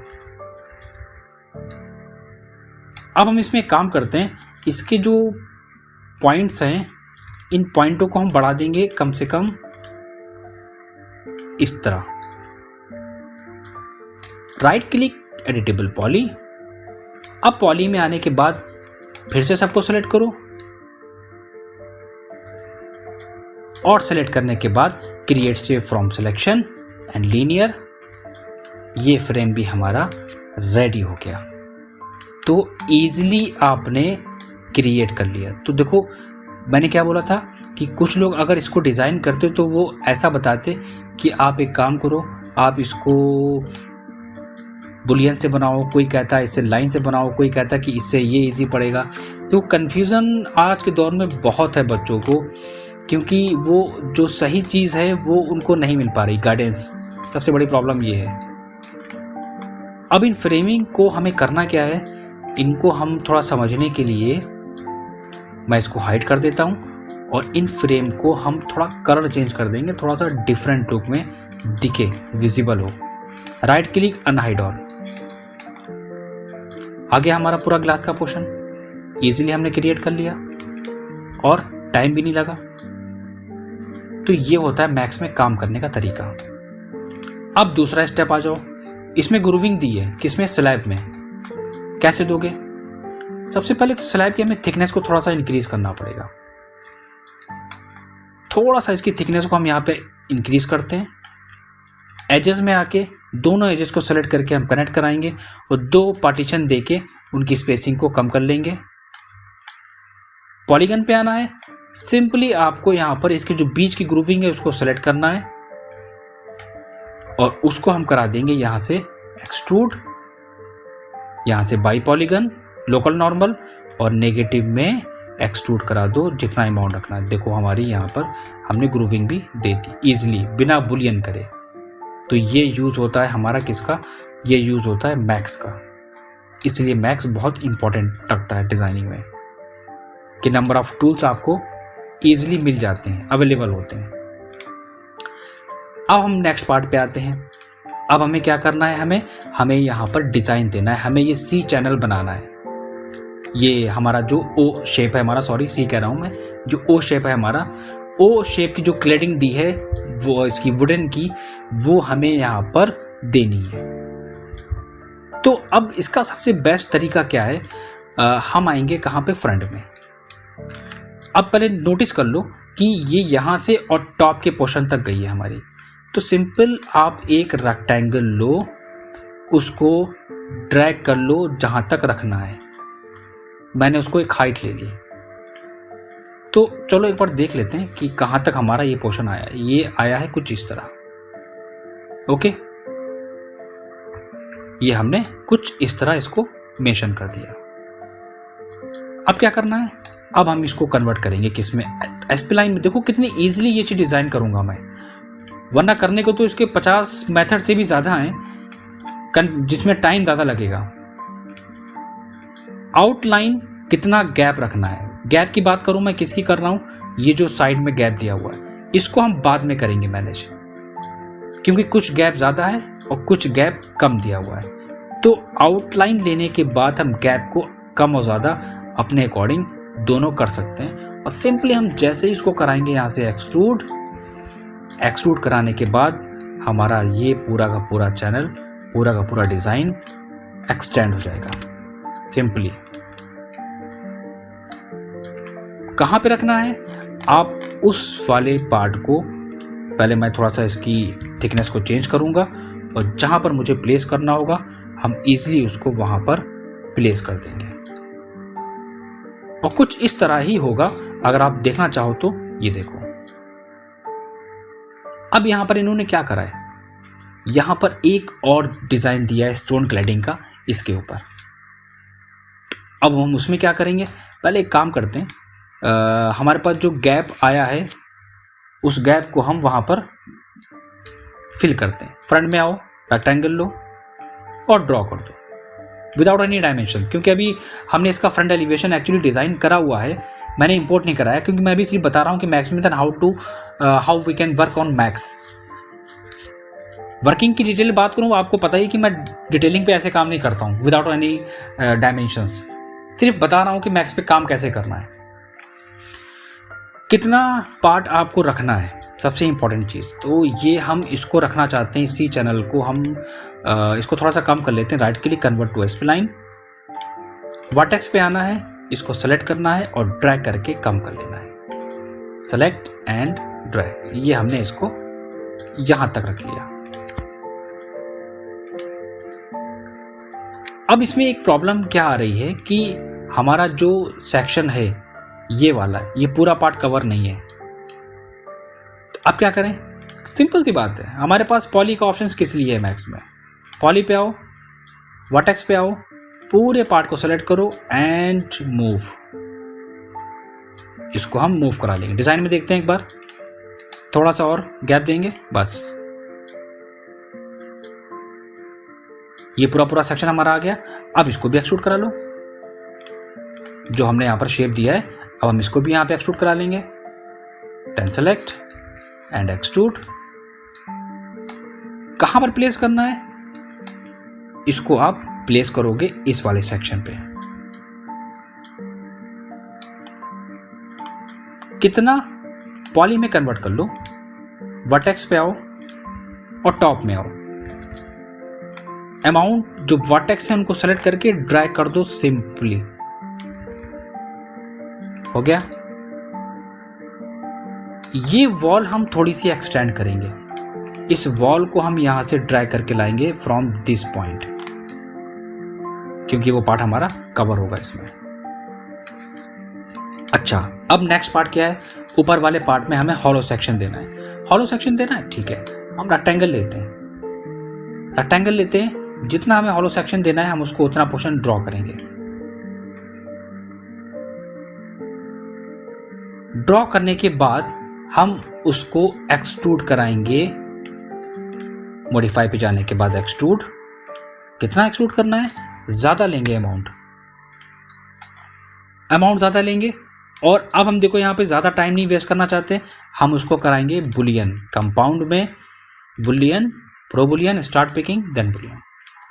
अब हम इसमें काम करते हैं, इसके जो पॉइंट्स हैं इन पॉइंटों को हम बढ़ा देंगे कम से कम इस तरह। Right click, editable poly. अब पॉली में आने के बाद फिर से सबको सेलेक्ट करो और सेलेक्ट करने के बाद create shape from selection and linear. ये फ्रेम भी हमारा रेडी हो गया। तो इजीली आपने क्रिएट कर लिया। तो देखो मैंने क्या बोला था कि कुछ लोग अगर इसको डिज़ाइन करते तो वो ऐसा बताते कि आप एक काम करो, आप इसको बुलियन से बनाओ, कोई कहता है इससे लाइन से बनाओ, कोई कहता है कि इससे ये इजी पड़ेगा। तो कन्फ्यूज़न आज के दौर में बहुत है बच्चों को, क्योंकि वो जो सही चीज़ है वो उनको नहीं मिल पा रही, गाइडेंस। सबसे बड़ी प्रॉब्लम ये है। अब इन फ्रेमिंग को हमें करना क्या है, इनको हम थोड़ा समझने के लिए मैं इसको हाइड कर देता हूँ और इन फ्रेम को हम थोड़ा कलर चेंज कर देंगे, थोड़ा सा डिफरेंट लुक में दिखे, विजिबल हो। Right click, unhide all. आ गया हमारा पूरा ग्लास का पोर्शन। इजीली हमने क्रिएट कर लिया और टाइम भी नहीं लगा। तो ये होता है मैक्स में काम करने का तरीका। अब दूसरा स्टेप आ जाओ। इसमें ग्रूविंग दी है, किसमें, स्लैब में। कैसे दोगे? सबसे पहले स्लैब की हमें थिकनेस को थोड़ा सा इंक्रीज करना पड़ेगा। थोड़ा सा इसकी थिकनेस को हम यहाँ पे इंक्रीज करते हैं। एजेस में आके दोनों एजेस को सेलेक्ट करके हम कनेक्ट कराएंगे और 2 पार्टीशन देके उनकी स्पेसिंग को कम कर लेंगे। पॉलीगन पे आना है। सिंपली आपको यहाँ पर इसके जो बीच की ग्रूविंग है उसको सेलेक्ट करना है और उसको हम करा देंगे यहाँ से एक्सट्रूड, यहाँ से बाई पॉलीगन, लोकल नॉर्मल और नेगेटिव में एक्सट्रूड करा दो जितना अमाउंट रखना है। देखो हमारी यहाँ पर हमने ग्रूविंग भी दे दी इजीली, बिना बुलियन करे। तो ये यूज़ होता है हमारा किसका, ये यूज़ होता है मैक्स का। इसलिए मैक्स बहुत इंपॉर्टेंट रखता है डिज़ाइनिंग में कि नंबर ऑफ़ टूल्स आपको ईजिली मिल जाते हैं, अवेलेबल होते हैं। अब हम नेक्स्ट पार्ट पे आते हैं। अब हमें क्या करना है, हमें यहाँ पर डिज़ाइन देना है, हमें ये सी चैनल बनाना है। ये हमारा जो ओ शेप है हमारा, सॉरी सी कह रहा हूँ मैं, जो ओ शेप है हमारा, ओ शेप की जो क्लेडिंग दी है वो इसकी वुडन की, वो हमें यहाँ पर देनी है। तो अब इसका सबसे बेस्ट तरीका क्या है, हम आएंगे कहाँ पे, फ्रंट में। अब पहले नोटिस कर लो कि ये यहाँ से और टॉप के पोर्शन तक गई है हमारी। तो सिंपल आप एक रेक्टेंगल लो, उसको ड्रैग कर लो जहाँ तक रखना है। मैंने उसको एक हाइट ले ली। तो चलो एक बार देख लेते हैं कि कहाँ तक हमारा ये पोर्शन आया है। ये आया है कुछ इस तरह। ओके, ये हमने कुछ इस तरह इसको मेंशन कर दिया। अब क्या करना है, अब हम इसको कन्वर्ट करेंगे किसमें, एसपी लाइन में। देखो कितनी इजीली ये चीज़ डिज़ाइन करूँगा मैं, वरना करने को तो इसके 50 मेथड से भी ज़्यादा हैं जिसमें टाइम ज़्यादा लगेगा। आउटलाइन कितना गैप रखना है। गैप की बात करूं मैं किसकी कर रहा हूं, ये जो साइड में गैप दिया हुआ है इसको हम बाद में करेंगे मैनेज, क्योंकि कुछ गैप ज़्यादा है और कुछ गैप कम दिया हुआ है। तो आउटलाइन लेने के बाद हम गैप को कम और ज़्यादा अपने अकॉर्डिंग दोनों कर सकते हैं। और सिंपली हम जैसे ही इसको कराएंगे यहाँ से एक्सट्रूड कराने के बाद हमारा ये पूरा का पूरा चैनल, पूरा का पूरा डिज़ाइन एक्सटेंड हो जाएगा। सिंपली कहाँ पे रखना है, आप उस वाले पार्ट को, पहले मैं थोड़ा सा इसकी थिकनेस को चेंज करूँगा और जहाँ पर मुझे प्लेस करना होगा हम इजीली उसको वहाँ पर प्लेस कर देंगे। और कुछ इस तरह ही होगा, अगर आप देखना चाहो तो ये देखो। अब यहाँ पर इन्होंने क्या करा है, यहाँ पर एक और डिज़ाइन दिया है स्टोन क्लैडिंग का इसके ऊपर। अब हम उसमें क्या करेंगे, पहले एक काम करते हैं, हमारे पास जो गैप आया है उस गैप को हम वहाँ पर फिल करते हैं। फ्रंट में आओ, रेक्टेंगल लो और ड्रॉ कर दो विदाउट एनी डायमेंशन, क्योंकि अभी हमने इसका फ्रंट एलिवेशन एक्चुअली डिज़ाइन करा हुआ है, मैंने इंपोर्ट नहीं कराया, क्योंकि मैं अभी सिर्फ बता रहा हूँ कि मैक्स में how we can work on max. Working की डिटेल बात करूँ, आपको पता ही कि मैं डिटेलिंग पे ऐसे काम नहीं करता हूँ विदाउट एनी डायमेंशंस, सिर्फ बता रहा हूँ कि मैक्स पे काम कैसे करना है। कितना पार्ट आपको रखना है सबसे इम्पॉर्टेंट चीज़, तो ये हम इसको रखना चाहते हैं, इसी चैनल को हम इसको थोड़ा सा कम कर लेते हैं। Right click, convert to spline, vertex पे आना है, इसको सेलेक्ट करना है और ड्रैग करके कम कर लेना है। सेलेक्ट एंड ड्रैग, ये हमने इसको यहाँ तक रख लिया। अब इसमें एक प्रॉब्लम क्या आ रही है कि हमारा जो सेक्शन है ये वाला, ये पूरा पार्ट कवर नहीं है। तो अब क्या करें, सिंपल सी बात है, हमारे पास पॉली का ऑप्शन किस लिए है मैक्स में। पॉली पे आओ, वर्टेक्स पे आओ, पूरे पार्ट को सेलेक्ट करो एंड मूव। इसको हम मूव करा लेंगे। डिज़ाइन में देखते हैं एक बार, थोड़ा सा और गैप देंगे बस। ये पूरा सेक्शन हमारा आ गया। अब इसको भी एक्सट्रूड करा लो, जो हमने यहाँ पर शेप दिया है, अब हम इसको भी यहाँ पे एक्सट्रूड करा लेंगे। Then select and extrude. कहाँ पर प्लेस करना है, इसको आप प्लेस करोगे इस वाले सेक्शन पे। कितना, पॉली में कन्वर्ट कर लो, वर्टेक्स पे आओ और टॉप में आओ। अमाउंट जो वर्टेक्स है उनको सेलेक्ट करके ड्रैग कर दो, सिंपली हो गया। ये वॉल हम थोड़ी सी एक्सटेंड करेंगे, इस वॉल को हम यहां से ड्रैग करके लाएंगे फ्रॉम दिस पॉइंट, क्योंकि वो पार्ट हमारा कवर होगा इसमें। अच्छा, अब नेक्स्ट पार्ट क्या है, ऊपर वाले पार्ट में हमें हॉलो सेक्शन देना है। हॉलो सेक्शन देना है, ठीक है, हम रेक्टेंगल लेते हैं। रेक्टेंगल लेते हैं, जितना हमें हॉलो सेक्शन देना है हम उसको उतना पोर्शन ड्रॉ करेंगे। ड्रॉ करने के बाद हम उसको एक्सट्रूड कराएंगे। मॉडिफाई पे जाने के बाद एक्सट्रूड, कितना एक्सट्रूड करना है, ज़्यादा लेंगे अमाउंट ज़्यादा लेंगे। और अब हम देखो यहाँ पे ज़्यादा टाइम नहीं वेस्ट करना चाहते, हम उसको कराएंगे बुलियन। कंपाउंड में Boolean, pro Boolean, start picking, then Boolean,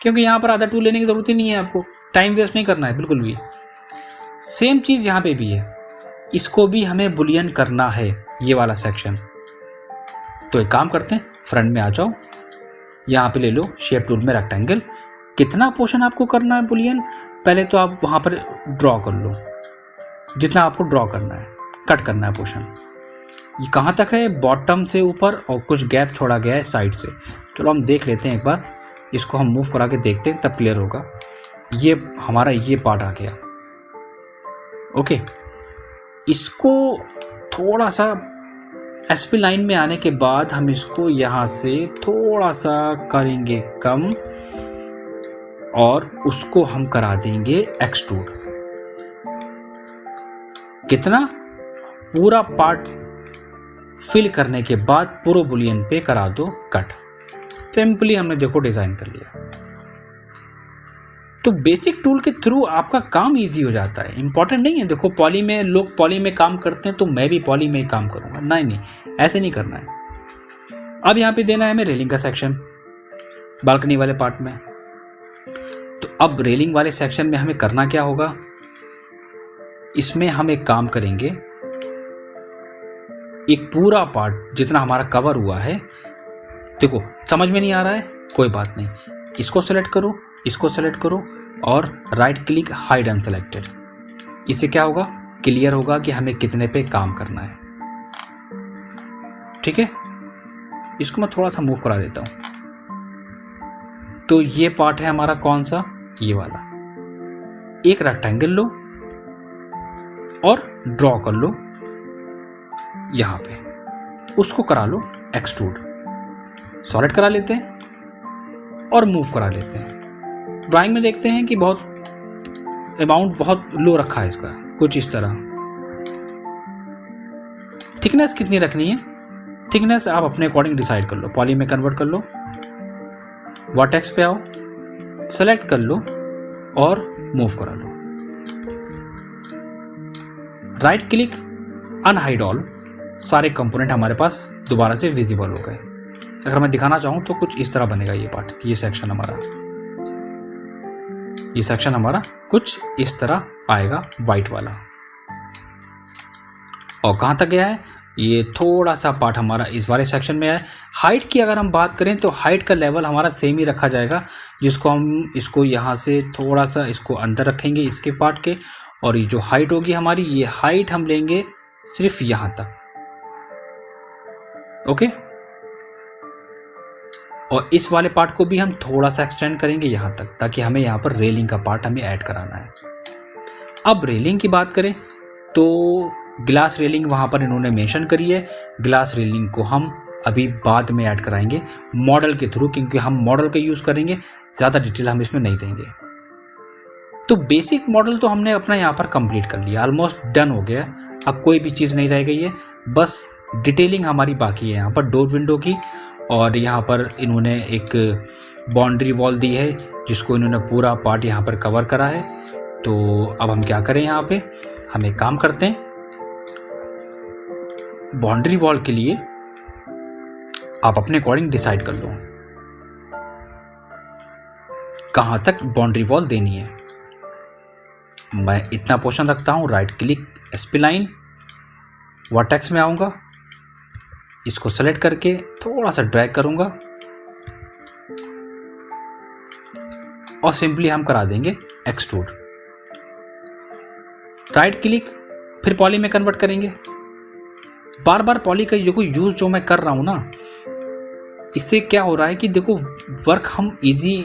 क्योंकि यहाँ पर आधा टूल लेने की ज़रूरत ही नहीं है, आपको टाइम वेस्ट नहीं करना है बिल्कुल भी। सेम चीज़ यहाँ पे भी है, इसको भी हमें बुलियन करना है, ये वाला सेक्शन। तो एक काम करते हैं, फ्रंट में आ जाओ, यहाँ पे ले लो शेप टूल में रेक्टेंगल। कितना पोर्शन आपको करना है बुलियन, पहले तो आप वहाँ पर ड्रॉ कर लो, जितना आपको ड्रॉ करना है, कट करना है पोर्शन। ये कहाँ तक है, बॉटम से ऊपर, और कुछ गैप छोड़ा गया है साइड से। चलो हम देख लेते हैं एक बार, इसको हम मूव करा के देखते हैं, तब क्लियर होगा। ये हमारा ये पार्ट आ गया, ओके। इसको थोड़ा सा एसपी लाइन में आने के बाद हम इसको यहाँ से थोड़ा सा करेंगे कम और उसको हम करा देंगे एक्सट्रूड। कितना, पूरा पार्ट फिल करने के बाद प्रो बुलियन पे करा दो कट। सिंपली हमने देखो डिज़ाइन कर लिया। तो बेसिक टूल के थ्रू आपका काम इजी हो जाता है। इंपॉर्टेंट नहीं है, देखो पॉली में लोग पॉली में काम करते हैं तो मैं भी पॉली में ही काम करूँगा, नहीं, ऐसे नहीं करना है। अब यहाँ पे देना है हमें रेलिंग का सेक्शन बालकनी वाले पार्ट में। तो अब रेलिंग वाले सेक्शन में हमें करना क्या होगा, इसमें हम एक काम करेंगे, एक पूरा पार्ट जितना हमारा कवर हुआ है, देखो समझ में नहीं आ रहा है कोई बात नहीं, इसको सेलेक्ट करो, इसको सेलेक्ट करो और राइट क्लिक हाइड अनसेलेक्टेड। इससे क्या होगा, क्लियर होगा कि हमें कितने पे काम करना है। ठीक है, इसको मैं थोड़ा सा मूव करा देता हूँ। तो ये पार्ट है हमारा कौन सा, ये वाला। एक रेक्टेंगल लो और ड्रॉ कर लो यहाँ पे, उसको करा लो एक्सट्रूड, सॉलिड करा लेते हैं और मूव करा लेते हैं। ड्राइंग में देखते हैं कि बहुत अमाउंट बहुत लो रखा है इसका, कुछ इस तरह। थिकनेस कितनी रखनी है, थिकनेस आप अपने अकॉर्डिंग डिसाइड कर लो, पॉली में कन्वर्ट कर लो, वर्टेक्स पे आओ, सेलेक्ट कर लो और मूव करा लो, राइट क्लिक अनहाइड ऑल। सारे कंपोनेंट हमारे पास दोबारा से विजिबल हो गए। अगर मैं दिखाना चाहूँ तो कुछ इस तरह बनेगा ये पार्ट, ये सेक्शन हमारा कुछ इस तरह आएगा वाइट वाला। और कहाँ तक गया है, ये थोड़ा सा पार्ट हमारा इस वाले सेक्शन में है। हाइट की अगर हम बात करें तो हाइट का लेवल हमारा सेम ही रखा जाएगा, जिसको हम इसको यहाँ से थोड़ा सा इसको अंदर रखेंगे इसके पार्ट के, और ये जो हाइट होगी हमारी, ये हाइट हम लेंगे सिर्फ यहाँ तक। ओके, और इस वाले पार्ट को भी हम थोड़ा सा एक्सटेंड करेंगे यहाँ तक, ताकि हमें यहाँ पर रेलिंग का पार्ट हमें ऐड कराना है। अब रेलिंग की बात करें तो ग्लास रेलिंग वहाँ पर इन्होंने मेंशन करी है। ग्लास रेलिंग को हम अभी बाद में ऐड कराएंगे मॉडल के थ्रू, क्योंकि हम मॉडल का यूज़ करेंगे, ज़्यादा डिटेल हम इसमें नहीं देंगे। तो बेसिक मॉडल तो हमने अपना यहाँ पर कंप्लीट कर लिया, ऑलमोस्ट डन हो गया। अब कोई भी चीज़ नहीं रह गई है, बस डिटेलिंग हमारी बाकी है यहाँ पर डोर विंडो की। और यहाँ पर इन्होंने एक बाउंड्री वॉल दी है, जिसको इन्होंने पूरा पार्ट यहाँ पर कवर करा है। तो अब हम क्या करें, यहाँ पे हम एक काम करते हैं, बाउंड्री वॉल के लिए आप अपने अकॉर्डिंग डिसाइड कर लो कहाँ तक बाउंड्री वॉल देनी है। मैं इतना पोर्शन रखता हूँ, right click SP line, vertex में आऊँगा, इसको सेलेक्ट करके थोड़ा सा ड्रैग करूँगा और सिंपली हम करा देंगे एक्सट्रूड। राइट क्लिक, फिर पॉली में कन्वर्ट करेंगे। बार बार पॉली का यूज़ जो मैं कर रहा हूँ ना, इससे क्या हो रहा है कि देखो वर्क हम इजी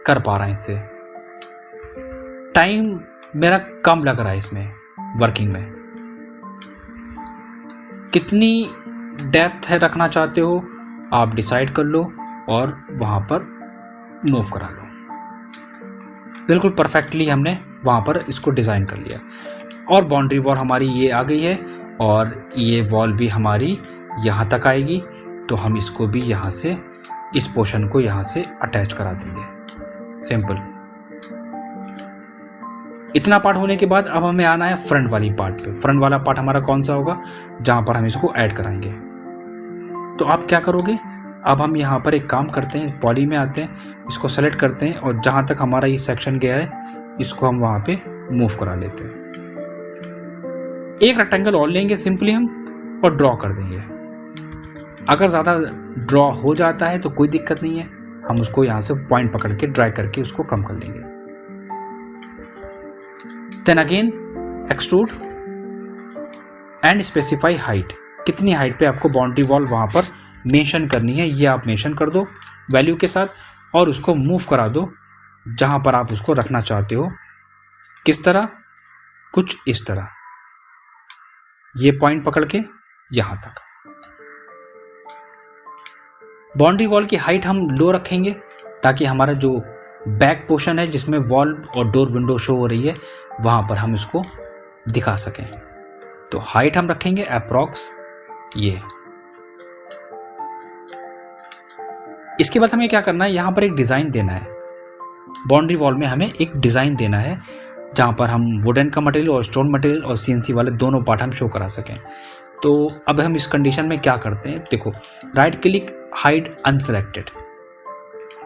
कर पा रहे हैं, इससे टाइम मेरा कम लग रहा है इसमें वर्किंग में। कितनी डेप्थ है रखना चाहते हो आप डिसाइड कर लो और वहाँ पर मूव करा लो। बिल्कुल परफेक्टली हमने वहाँ पर इसको डिज़ाइन कर लिया। और बाउंड्री वॉल हमारी ये आ गई है, और ये वॉल भी हमारी यहाँ तक आएगी। तो हम इसको भी यहाँ से, इस पोर्शन को यहाँ से अटैच करा देंगे, सिंपल। इतना पार्ट होने के बाद अब हमें आना है फ्रंट वाली पार्ट पे। फ्रंट वाला पार्ट हमारा कौन सा होगा, जहाँ पर हम इसको ऐड कराएंगे। तो आप क्या करोगे, अब हम यहाँ पर एक काम करते हैं, पॉली में आते हैं, इसको सेलेक्ट करते हैं, और जहाँ तक हमारा ये सेक्शन गया है इसको हम वहाँ पे मूव करा लेते हैं। एक रेक्टेंगल और लेंगे सिंपली हम, और ड्रॉ कर देंगे। अगर ज़्यादा ड्रॉ हो जाता है तो कोई दिक्कत नहीं है, हम उसको यहाँ से पॉइंट पकड़ के ड्रैग करके उसको कम कर लेंगे। Then again extrude and specify height. कितनी हाइट पे आपको बाउंड्री वॉल वहाँ पर मेंशन करनी है, ये आप मेंशन कर दो वैल्यू के साथ, और उसको मूव करा दो जहाँ पर आप उसको रखना चाहते हो। किस तरह, कुछ इस तरह, ये पॉइंट पकड़ के यहाँ तक। बाउंड्री वॉल की हाइट हम लो रखेंगे, ताकि हमारा जो बैक पोर्शन है जिसमें वॉल और डोर विंडो शो हो रही है, वहाँ पर हम इसको दिखा सकें। तो हाइट हम रखेंगे अप्रॉक्स ये। इसके बाद हमें क्या करना है, यहाँ पर एक डिज़ाइन देना है। बाउंड्री वॉल में हमें एक डिज़ाइन देना है जहाँ पर हम वुडन का मटेरियल और स्टोन मटेरियल और CNC वाले दोनों पार्ट हम शो करा सकें। तो अब हम इस कंडीशन में क्या करते हैं, देखो राइट क्लिक हाइड अनसेलेक्टेड,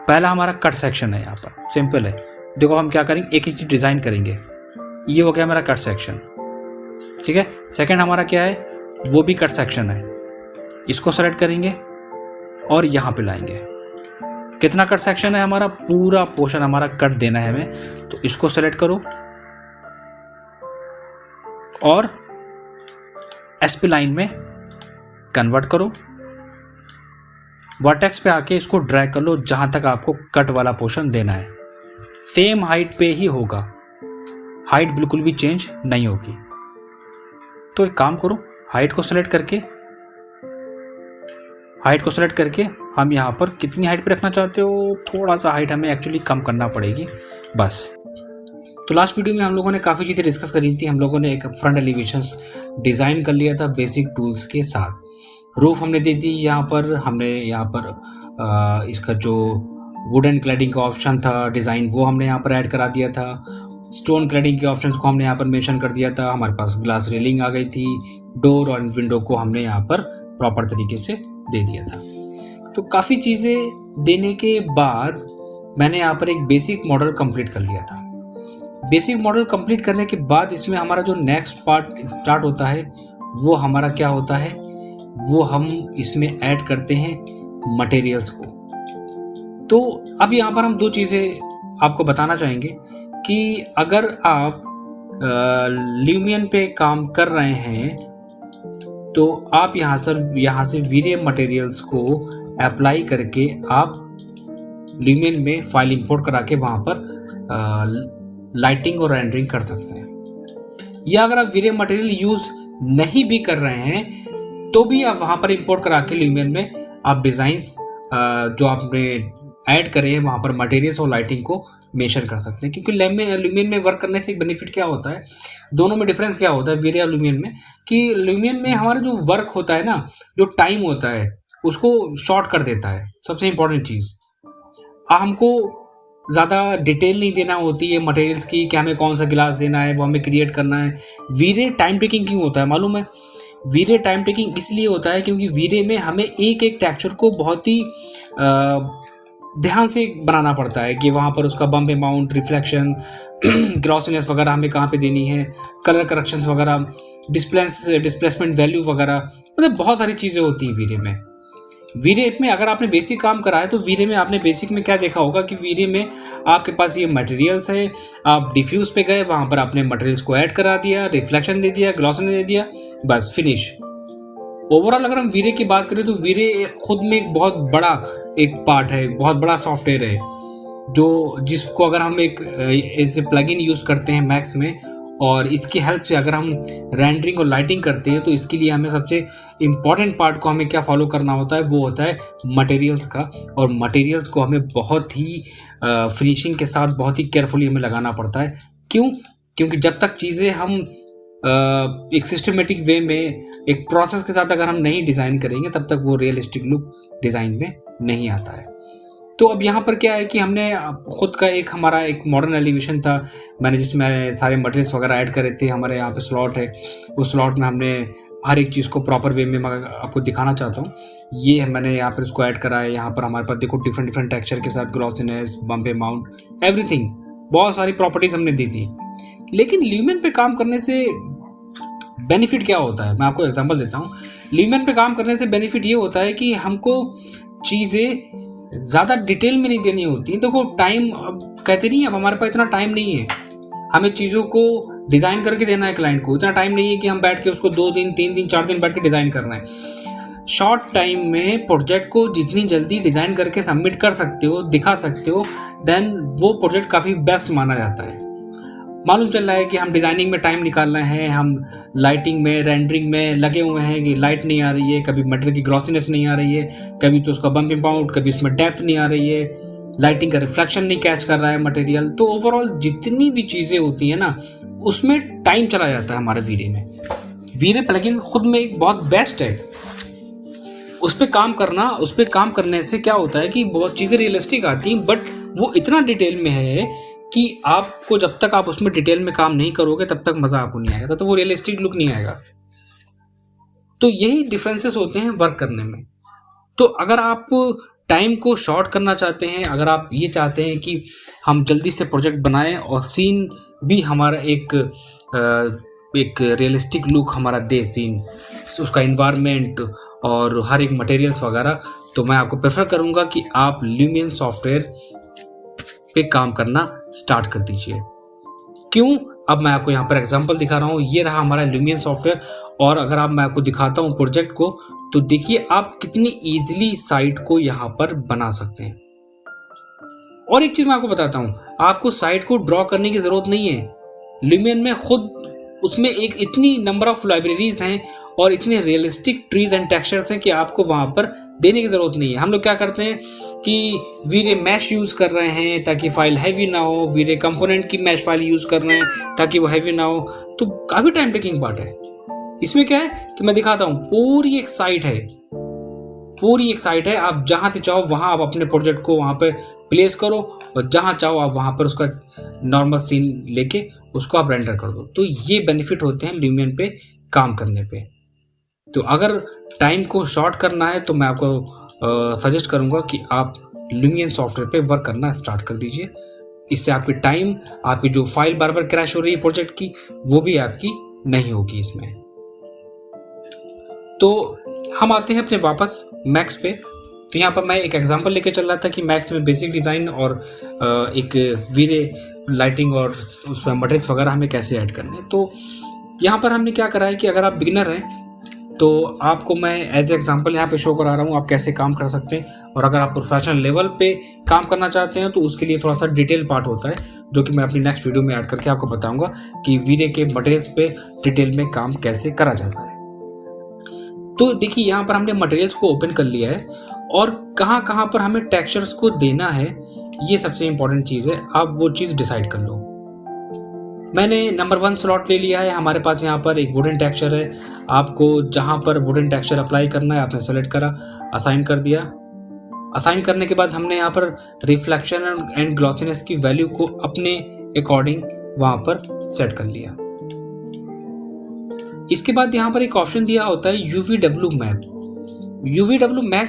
पहला हमारा कट सेक्शन है, यहाँ पर सिंपल है। देखो हम क्या करेंगे, एक ही चीज़ डिज़ाइन करेंगे, ये हो गया हमारा कट सेक्शन, ठीक है। सेकंड हमारा क्या है, वो भी कट सेक्शन है, इसको सेलेक्ट करेंगे और यहाँ पे लाएंगे। कितना कट सेक्शन है हमारा, पूरा पोर्शन हमारा कट देना है हमें, तो इसको सेलेक्ट करो और SP लाइन में कन्वर्ट करो, वर्टेक्स पे आके इसको ड्रैग कर लो जहाँ तक आपको कट वाला पोर्शन देना है। सेम हाइट पे ही होगा, हाइट बिल्कुल भी चेंज नहीं होगी। तो एक काम करो, हाइट को सेलेक्ट करके हम यहाँ पर कितनी हाइट पे रखना चाहते हो, थोड़ा सा हाइट हमें एक्चुअली कम करना पड़ेगी बस। तो लास्ट वीडियो में हम लोगों ने काफ़ी चीज़ें डिस्कस करी थी। हम लोगों ने एक फ्रंट एलिवेशंस डिज़ाइन कर लिया था बेसिक टूल्स के साथ। रूफ हमने दे दी, हमने यहाँ पर इसका जो वुडन क्लैडिंग का ऑप्शन था डिज़ाइन, वो हमने यहाँ पर ऐड करा दिया था। स्टोन क्लैडिंग के ऑप्शंस को हमने यहाँ पर मेंशन कर दिया था। हमारे पास ग्लास रेलिंग आ गई थी, डोर और विंडो को हमने यहाँ पर प्रॉपर तरीके से दे दिया था। तो काफ़ी चीज़ें देने के बाद मैंने यहाँ पर एक बेसिक मॉडल कंप्लीट कर लिया था। बेसिक मॉडल कंप्लीट करने के बाद इसमें हमारा जो नेक्स्ट पार्ट स्टार्ट होता है वो हमारा क्या होता है, वो हम इसमें ऐड करते हैं मटेरियल्स को। तो अब यहाँ पर हम दो चीज़ें आपको बताना चाहेंगे कि अगर आप ल्यूमियन पे काम कर रहे हैं तो आप यहाँ से वीरे मटेरियल्स को अप्लाई करके आप ल्यूमियन में फाइल इंपोर्ट करा के वहाँ पर लाइटिंग और रेंडरिंग कर सकते हैं। या अगर आप वीरे मटेरियल यूज़ नहीं भी कर रहे हैं तो भी आप वहाँ पर इंपोर्ट करा के ल्यूमियन में आप डिज़ाइंस जो आपने ऐड करे हैं वहाँ पर मटेरियल्स और लाइटिंग को मेंशन कर सकते हैं। क्योंकि ल्यूमियन में वर्क करने से एक बेनिफिट क्या होता है, दोनों में डिफरेंस क्या होता है वीरे और ल्यूमियन में, कि ल्यूमियन में हमारा जो वर्क होता है ना, जो टाइम होता है उसको शॉर्ट कर देता है। सबसे इम्पोर्टेंट चीज़, हमको ज़्यादा डिटेल नहीं देना होती है मटेरियल्स की कि हमें कौन सा गिलास देना है, वो हमें क्रिएट करना है। वीरे टाइम टेकिंग क्यों होता है मालूम है? वीरे टाइम टेकिंग इसलिए होता है क्योंकि वीरे में हमें एक एक टेक्सचर को बहुत ही ध्यान से बनाना पड़ता है कि वहाँ पर उसका बम्प अमाउंट, रिफ्लेक्शन, ग्लॉसीनेस वगैरह हमें कहाँ पे देनी है, कलर करेक्शंस वगैरह, डिस्प्लेसमेंट वैल्यू वगैरह, मतलब बहुत सारी चीज़ें होती हैं वीरे में। वीरे में अगर आपने बेसिक काम करा है तो वीरे में आपने बेसिक में क्या देखा होगा कि वीरे में आपके पास ये मटेरियल्स है, आप डिफ्यूज़ पे गए, वहाँ पर आपने मटेरियल्स को ऐड करा दिया, रिफ्लेक्शन दे दिया, ग्लॉसिनेस दे दिया, बस फिनिश। ओवरऑल अगर हम वीरे की बात करें तो वीरे खुद में एक बहुत बड़ा एक पार्ट है, बहुत बड़ा सॉफ्टवेयर है जो जिसको अगर हम एक एज ए प्लगइन यूज़ करते हैं मैक्स में, और इसकी हेल्प से अगर हम रेंडरिंग और लाइटिंग करते हैं तो इसके लिए हमें सबसे इम्पॉर्टेंट पार्ट को हमें क्या फॉलो करना होता है, वो होता है मटेरियल्स का। और मटेरियल्स को हमें बहुत ही फिनिशिंग के साथ बहुत ही केयरफुली हमें लगाना पड़ता है। क्यों? क्योंकि जब तक चीज़ें हम एक सिस्टमेटिक वे में एक प्रोसेस के साथ अगर हम नहीं डिज़ाइन करेंगे तब तक वो रियलिस्टिक लुक डिज़ाइन में नहीं आता है। तो अब यहाँ पर क्या है कि हमने खुद का हमारा एक मॉडर्न एलिवेशन था, मैंने जिसमें सारे मटेरियल्स वगैरह ऐड करे थे। हमारे यहाँ पे स्लॉट है, उस स्लॉट में हमने हर एक चीज़ को प्रॉपर वे में मैं आपको दिखाना चाहता हूँ। ये मैंने यहाँ पर इसको ऐड करा है। यहाँ पर हमारे पास देखो डिफरेंट टेक्सचर के साथ ग्लॉसीनेस, बम्प अमाउंट, एवरीथिंग, बहुत सारी प्रॉपर्टीज़ हमने दी थी। लेकिन ल्यूमियन पे काम करने से बेनिफिट क्या होता है, मैं आपको एग्जांपल देता हूँ। ल्यूमियन पे काम करने से बेनिफिट ये होता है कि हमको चीज़ें ज़्यादा डिटेल में नहीं देनी होती। देखो टाइम, अब कहते नहीं, अब हमारे पास इतना टाइम नहीं है, हमें चीज़ों को डिज़ाइन करके देना है क्लाइंट को। इतना टाइम नहीं है कि हम बैठ के उसको 2 दिन 3 दिन 4 दिन बैठ के डिज़ाइन करना है। शॉर्ट टाइम में प्रोजेक्ट को जितनी जल्दी डिज़ाइन करके सबमिट कर सकते हो, दिखा सकते हो, देन वो प्रोजेक्ट काफ़ी बेस्ट माना जाता है। मालूम चल रहा है कि हम डिज़ाइनिंग में टाइम निकाल रहे हैं, हम लाइटिंग में, रेंडरिंग में लगे हुए हैं कि लाइट नहीं आ रही है, कभी मटेरियल की ग्लॉसीनेस नहीं आ रही है, कभी तो उसका बम्प अमाउंट, कभी उसमें डेप्थ नहीं आ रही है, लाइटिंग का रिफ्लेक्शन नहीं कैच कर रहा है मटेरियल। तो ओवरऑल जितनी भी चीज़ें होती हैं ना, उसमें टाइम चला जाता है हमारे वीरे में। वीरे प्लगइन खुद में एक बहुत बेस्ट है, उस पे काम करने से क्या होता है कि बहुत चीज़ें रियलिस्टिक आती हैं, बट वो इतना डिटेल में है कि आपको जब तक आप उसमें डिटेल में काम नहीं करोगे तब तक मज़ा आपको नहीं आएगा, तो वो रियलिस्टिक लुक नहीं आएगा। तो यही डिफरेंसेस होते हैं वर्क करने में। तो अगर आप टाइम को शॉर्ट करना चाहते हैं, अगर आप ये चाहते हैं कि हम जल्दी से प्रोजेक्ट बनाएं और सीन भी हमारा एक रियलिस्टिक लुक हमारा दे, सीन उसका इन्वायरमेंट और हर एक मटेरियल्स वगैरह, तो मैं आपको प्रेफर करूँगा कि आप ल्यूमियन सॉफ्टवेयर पे काम करना स्टार्ट कर दीजिए। क्यों? अब मैं आपको यहाँ पर एग्जांपल दिखा रहा हूँ। ये रहा हमारा ल्यूमियन सॉफ्टवेयर, और अगर आप मैं आपको दिखाता हूँ प्रोजेक्ट को, तो देखिए आप कितनी ईजिली साइट को यहाँ पर बना सकते हैं। और एक चीज़ मैं आपको बताता हूँ, आपको साइट को ड्रॉ करने की ज़रूरत नहीं है। ल्यूमियन में खुद उसमें एक इतनी नंबर ऑफ लाइब्रेरीज हैं और इतने रियलिस्टिक ट्रीज एंड टेक्सचर्स हैं कि आपको वहाँ पर देने की ज़रूरत नहीं है। हम लोग क्या करते हैं कि वीरे मैश यूज़ कर रहे हैं ताकि फाइल हैवी ना हो, वीरे कंपोनेंट की मैश फाइल यूज़ कर रहे हैं ताकि वो हैवी ना हो, तो काफ़ी टाइम टेकिंग पार्ट है। इसमें क्या है कि मैं दिखाता हूँ, पूरी एक साइट है, आप जहाँ से चाहो वहाँ आप अपने प्रोजेक्ट को वहाँ पे प्लेस करो और जहाँ चाहो आप वहाँ पर उसका नॉर्मल सीन लेके उसको आप रेंडर कर दो। तो ये बेनिफिट होते हैं ल्यूमियन पे काम करने पे। तो अगर टाइम को शॉर्ट करना है तो मैं आपको सजेस्ट करूँगा कि आप ल्यूमियन सॉफ्टवेयर पे वर्क करना स्टार्ट कर दीजिए। इससे आपकी टाइम, आपकी जो फाइल बार बार क्रैश हो रही है प्रोजेक्ट की, वो भी आपकी नहीं होगी इसमें। तो हम आते हैं अपने वापस मैक्स पे। तो यहाँ पर मैं एक एग्जांपल लेके चल रहा था कि मैक्स में बेसिक डिज़ाइन और एक वीरे लाइटिंग और उसमें मटेरियल्स वगैरह हमें कैसे ऐड करने हैं। तो यहाँ पर हमने क्या करा है कि अगर आप बिगिनर हैं तो आपको मैं एज एग्जांपल यहाँ पे शो करा रहा हूँ आप कैसे काम कर सकते हैं। और अगर आप प्रोफेशनल लेवल पे काम करना चाहते हैं तो उसके लिए थोड़ा सा डिटेल पार्ट होता है, जो कि मैं अपनी नेक्स्ट वीडियो में ऐड करके आपको बताऊँगा कि वीरे के मटेरियल्स पे डिटेल में काम कैसे करा जाता है। तो देखिए यहाँ पर हमने मटेरियल्स को ओपन कर लिया है और कहाँ कहाँ पर हमें टेक्सचर्स को देना है, ये सबसे इम्पॉर्टेंट चीज़ है। आप वो चीज़ डिसाइड कर लो। मैंने नंबर 1 स्लॉट ले लिया है। हमारे पास यहाँ पर एक वुडन टेक्सचर है। आपको जहाँ पर वुडन टेक्सचर अप्लाई करना है आपने सेलेक्ट करा, असाइन कर दिया। असाइन करने के बाद हमने यहाँ पर रिफ्लेक्शन एंड ग्लॉसीनेस की वैल्यू को अपने अकॉर्डिंग वहाँ पर सेट कर लिया। इसके बाद यहाँ पर एक ऑप्शन दिया होता है UVW मैप। UVW मैप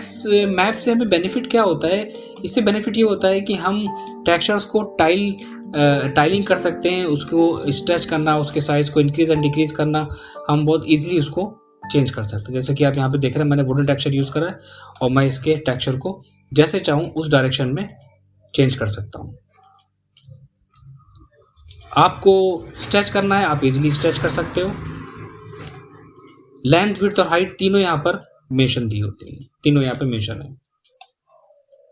से हमें बेनिफिट क्या होता है? इससे बेनिफिट ये होता है कि हम टेक्सचर्स को टाइलिंग कर सकते हैं, उसको स्ट्रेच करना, उसके साइज़ को इंक्रीज एंड डिक्रीज करना हम बहुत इजीली उसको चेंज कर सकते हैं। जैसे कि आप यहाँ पे देख रहे हैं मैंने वुडन टेक्सचर यूज़ करा है और मैं इसके टेक्सचर को जैसे चाहूँ उस डायरेक्शन में चेंज कर सकता हूँ। आपको स्ट्रेच करना है, आप इजीली स्ट्रेच कर सकते हो। लेंथ, विड्थ और हाइट तीनों यहाँ पर मेंशन दी होती है, तीनों यहाँ पे मेंशन है।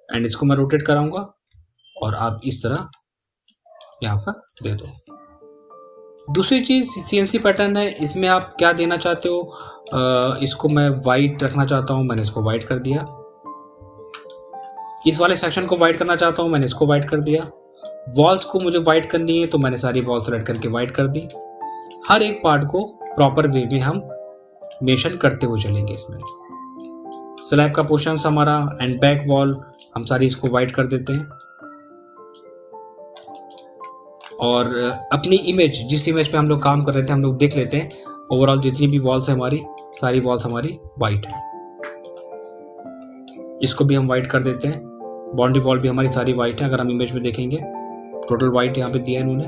एंड इसको मैं रोटेट कराऊंगा और आप इस तरह यहाँ पर दे दो। दूसरी चीज़ CNC पैटर्न है। इसमें आप क्या देना चाहते हो? इसको मैं वाइट रखना चाहता हूँ, मैंने इसको वाइट कर दिया। इस वाले सेक्शन को वाइट करना चाहता हूँ, मैंने इसको वाइट कर दिया। वॉल्स को मुझे वाइट करनी है तो मैंने सारी वॉल सेलेक्ट करके वाइट कर दी। हर एक पार्ट को प्रॉपर वे में हम मेंशन करते हुए चलेंगे। इसमें स्लैब का पोर्शन हमारा एंड बैक वॉल हम सारी इसको वाइट कर देते हैं। और अपनी इमेज, जिस इमेज पे हम लोग काम कर रहे थे, हम लोग देख लेते हैं ओवरऑल जितनी भी वॉल्स है हमारी, सारी वॉल्स हमारी वाइट है। इसको भी हम वाइट कर देते हैं। बाउंड्री वॉल भी हमारी सारी वाइट है। अगर हम इमेज में देखेंगे टोटल वाइट यहाँ पे दिया है इन्होंने।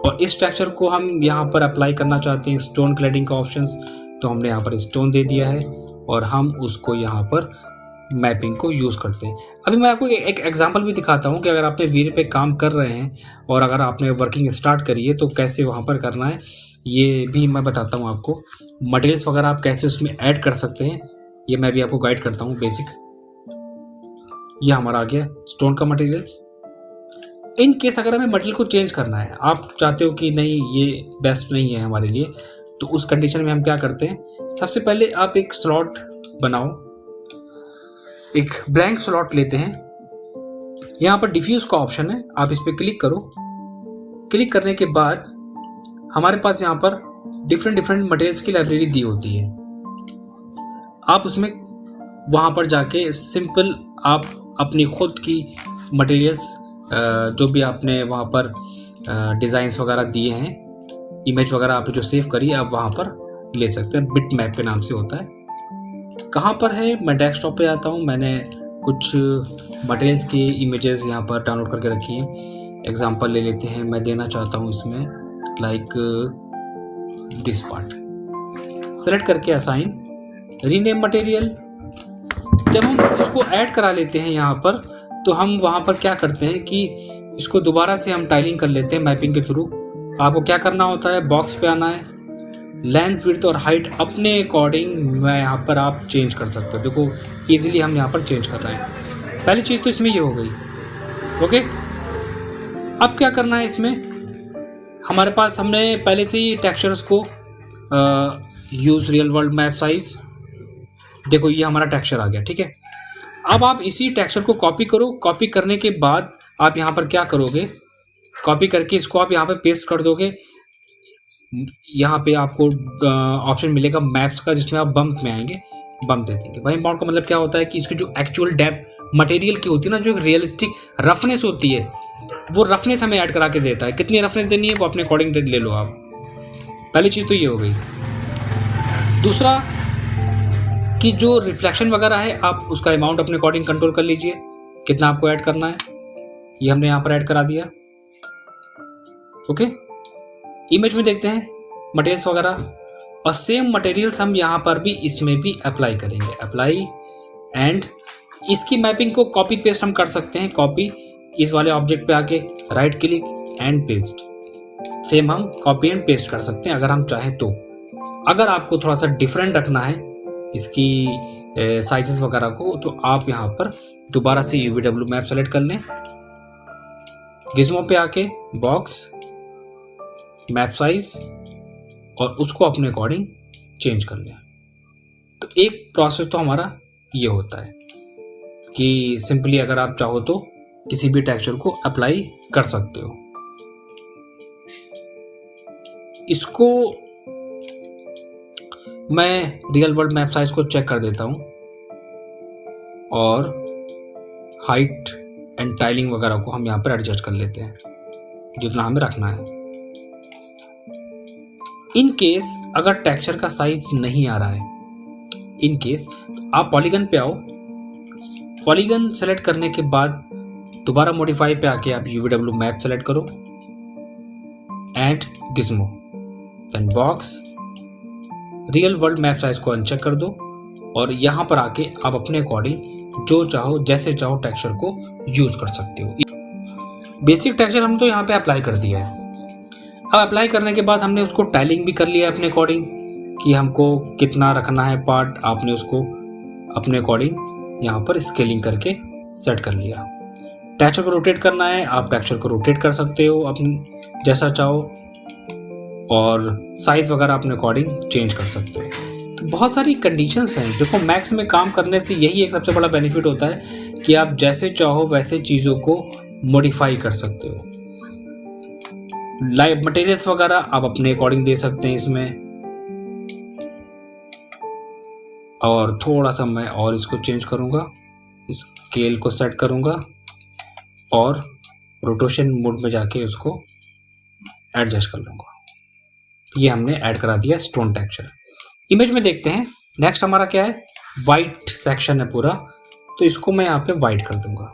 और इस स्ट्रक्चर को हम यहाँ पर अप्लाई करना चाहते हैं स्टोन क्लैडिंग का ऑप्शंस, तो हमने यहाँ पर स्टोन दे दिया है और हम उसको यहाँ पर मैपिंग को यूज़ करते हैं। अभी मैं आपको एक एग्जांपल भी दिखाता हूँ कि अगर आपने वीरे पे काम कर रहे हैं और अगर आपने वर्किंग स्टार्ट करी है तो कैसे वहाँ पर करना है, ये भी मैं बताता हूँ आपको। मटेरियल्स वगैरह आप कैसे उसमें ऐड कर सकते हैं, ये मैं भी आपको गाइड करता हूँ बेसिक। ये हमारा आ गया स्टोन का मटेरियल्स। इन केस अगर हमें मटेरियल को चेंज करना है, आप चाहते हो कि नहीं ये बेस्ट नहीं है हमारे लिए, तो उस कंडीशन में हम क्या करते हैं, सबसे पहले आप एक स्लॉट बनाओ, एक ब्लैंक स्लॉट लेते हैं। यहाँ पर डिफ्यूज का ऑप्शन है, आप इस पर क्लिक करो। क्लिक करने के बाद हमारे पास यहाँ पर डिफरेंट मटेरियल्स की लाइब्रेरी दी होती है। आप उसमें वहाँ पर जाके सिंपल आप अपनी खुद की मटेरियल्स जो भी आपने वहाँ पर डिज़ाइंस वगैरह दिए हैं, इमेज वगैरह आपने जो सेव करी है, आप वहाँ पर ले सकते हैं। बिट मैप के नाम से होता है। कहाँ पर है, मैं डेस्कटॉप पे आता हूँ। मैंने कुछ मटेरियल्स की इमेजेस यहाँ पर डाउनलोड करके रखी है। एग्जांपल ले लेते हैं, मैं देना चाहता हूँ इसमें लाइक दिस पार्ट। सेलेक्ट करके असाइन, रीनेम मटेरियल। जब हम इसको ऐड करा लेते हैं यहाँ पर, तो हम वहाँ पर क्या करते हैं कि इसको दोबारा से हम टाइलिंग कर लेते हैं मैपिंग के थ्रू। आपको क्या करना होता है, बॉक्स पे आना है, लेंथ विड्थ और हाइट अपने अकॉर्डिंग मैं यहाँ पर आप चेंज कर सकते हो। देखो इजीली हम यहाँ पर चेंज कर रहे हैं। पहली चीज़ तो इसमें ये हो गई। ओके, अब क्या करना है इसमें, हमारे पास हमने पहले से ही टेक्सचर्स को use real world map size, देखो ये हमारा टेक्सचर आ गया। ठीक है, अब आप इसी टेक्सचर को कॉपी करो। कॉपी करने के बाद आप यहाँ पर क्या करोगे, कॉपी करके इसको आप यहाँ पे पेस्ट कर दोगे। यहाँ पे आपको ऑप्शन मिलेगा मैप्स का, जिसमें आप बम्प में आएंगे, बम्प दे देंगे। भाई बाउंड का मतलब क्या होता है कि इसकी जो एक्चुअल डेप्थ मटेरियल की होती है ना, जो एक रियलिस्टिक रफनेस होती है, वो रफनेस हमें ऐड करा के देता है। कितनी रफनेस देनी है वो अपने अकॉर्डिंग ले लो आप। पहली चीज़ तो ये हो गई। दूसरा कि जो रिफ्लेक्शन वगैरह है, आप उसका अमाउंट अपने अकॉर्डिंग कंट्रोल कर लीजिए, कितना आपको ऐड करना है। ये हमने यहाँ पर ऐड करा दिया। ओके, इमेज में देखते हैं मटेरियल्स वगैरह, और सेम मटेरियल्स हम यहाँ पर भी इसमें भी अप्लाई करेंगे। अप्लाई एंड इसकी मैपिंग को कॉपी पेस्ट हम कर सकते हैं। कॉपी, इस वाले ऑब्जेक्ट पे आके right click and paste, same हम कॉपी एंड पेस्ट कर सकते हैं अगर हम चाहें तो। अगर आपको थोड़ा सा डिफरेंट रखना है इसकी साइजेस वगैरह को, तो आप यहाँ पर दोबारा से UVW मैप सेलेक्ट कर लें, गिज़्मो पे आके बॉक्स मैप साइज, और उसको अपने अकॉर्डिंग चेंज कर लें। तो एक प्रोसेस तो हमारा ये होता है कि सिंपली अगर आप चाहो तो किसी भी टेक्सचर को अप्लाई कर सकते हो। इसको मैं रियल वर्ल्ड मैप साइज को चेक कर देता हूँ, और हाइट एंड टाइलिंग वगैरह को हम यहाँ पर एडजस्ट कर लेते हैं जितना हमें रखना है। इन केस अगर टेक्सचर का साइज नहीं आ रहा है, इन केस आप पॉलीगन पे आओ, पॉलीगन सेलेक्ट करने के बाद दोबारा मॉडिफाई पे आके आप UVW मैप सेलेक्ट करो and gizmo, then box, real world map size को अनचेक कर दो, और यहाँ पर आके आप अपने अकॉर्डिंग जो चाहो जैसे चाहो टेक्सचर को यूज़ कर सकते हो। बेसिक टेक्सचर हम तो यहाँ पे अप्लाई कर दिया है। अब अप्लाई करने के बाद हमने उसको टाइलिंग भी कर लिया है अपने अकॉर्डिंग कि हमको कितना रखना है पार्ट। आपने उसको अपने अकॉर्डिंग यहाँ पर स्केलिंग करके सेट कर लिया। टेक्सचर को रोटेट करना है, आप टेक्सचर को रोटेट कर सकते हो अपने जैसा चाहो, और साइज़ वगैरह अपने अकॉर्डिंग चेंज कर सकते हो। तो बहुत सारी कंडीशंस हैं। देखो मैक्स में काम करने से यही एक सबसे बड़ा बेनिफिट होता है कि आप जैसे चाहो वैसे चीज़ों को मॉडिफाई कर सकते हो। लाइव मटेरियल्स वगैरह आप अपने अकॉर्डिंग दे सकते हैं इसमें, और थोड़ा सा मैं और इसको चेंज करूँगा, स्केल को सेट करूँगा और रोटेशन मोड में जाके उसको एडजस्ट कर लूँगा। ये हमने ऐड करा दिया स्टोन टेक्सचर। इमेज में देखते हैं नेक्स्ट हमारा क्या है, वाइट सेक्शन है पूरा, तो इसको मैं यहाँ पे वाइट कर दूंगा।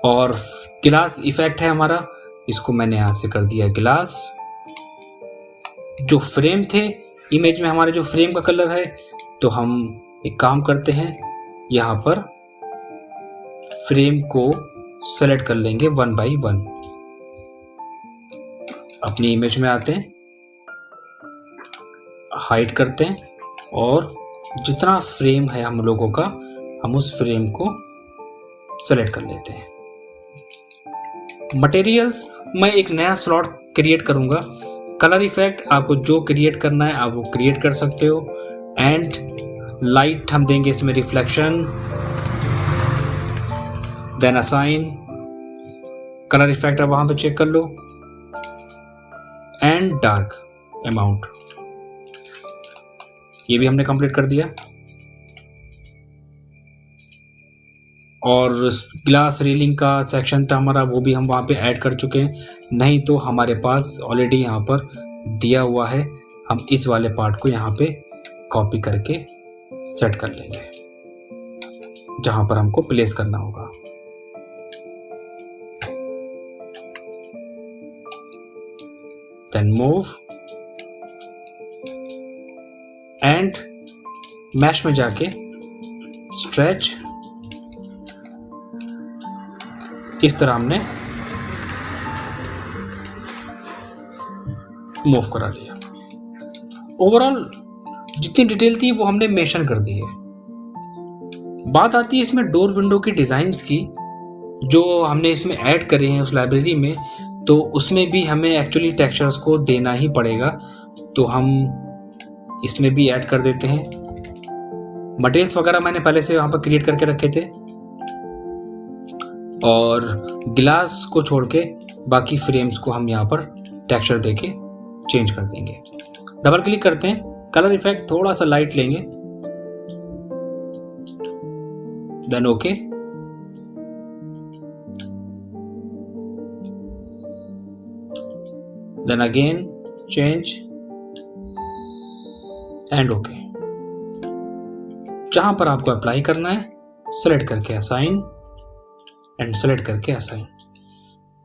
और ग्लास इफेक्ट है हमारा, इसको मैंने यहाँ से कर दिया ग्लास। जो फ्रेम थे इमेज में, हमारे जो फ्रेम का कलर है, तो हम एक काम करते हैं, यहाँ पर फ्रेम को सेलेक्ट कर लेंगे 1 by 1। अपनी इमेज में आते हैं, हाइड करते हैं, और जितना फ्रेम है हम लोगों का, हम उस फ्रेम को सेलेक्ट कर लेते हैं। मटेरियल्स मैं एक नया स्लॉट क्रिएट करूंगा। कलर इफेक्ट आपको जो क्रिएट करना है आप वो क्रिएट कर सकते हो। एंड लाइट हम देंगे इसमें reflection, then assign, colour effect आप वहां पे चेक कर लो, एंड डार्क अमाउंट। ये भी हमने कंप्लीट कर दिया। और ग्लास रेलिंग का सेक्शन था हमारा, वो भी हम वहाँ पे ऐड कर चुके हैं। नहीं तो हमारे पास ऑलरेडी यहाँ पर दिया हुआ है, हम इस वाले पार्ट को यहाँ पे कॉपी करके सेट कर लेंगे जहाँ पर हमको प्लेस करना होगा। देन मूव एंड मैश में जाके स्ट्रेच, इस तरह हमने मूव करा लिया। ओवरऑल जितनी डिटेल थी वो हमने मेंशन कर दी है। बात आती है इसमें डोर विंडो की डिज़ाइंस की, जो हमने इसमें ऐड करे हैं उस लाइब्रेरी में, तो उसमें भी हमें एक्चुअली टेक्सचर्स को देना ही पड़ेगा, तो हम इसमें भी ऐड कर देते हैं। मटेरियल्स वगैरह मैंने पहले से वहाँ पर क्रिएट करके रखे थे, और गिलास को छोड़ के बाकी फ्रेम्स को हम यहाँ पर टेक्सचर देके चेंज कर देंगे। डबल क्लिक करते हैं, कलर इफेक्ट थोड़ा सा लाइट लेंगे, then okay. Then again change and okay. जहां पर आपको अप्लाई करना है सेलेक्ट करके असाइन एंड सेलेक्ट करके असाइन।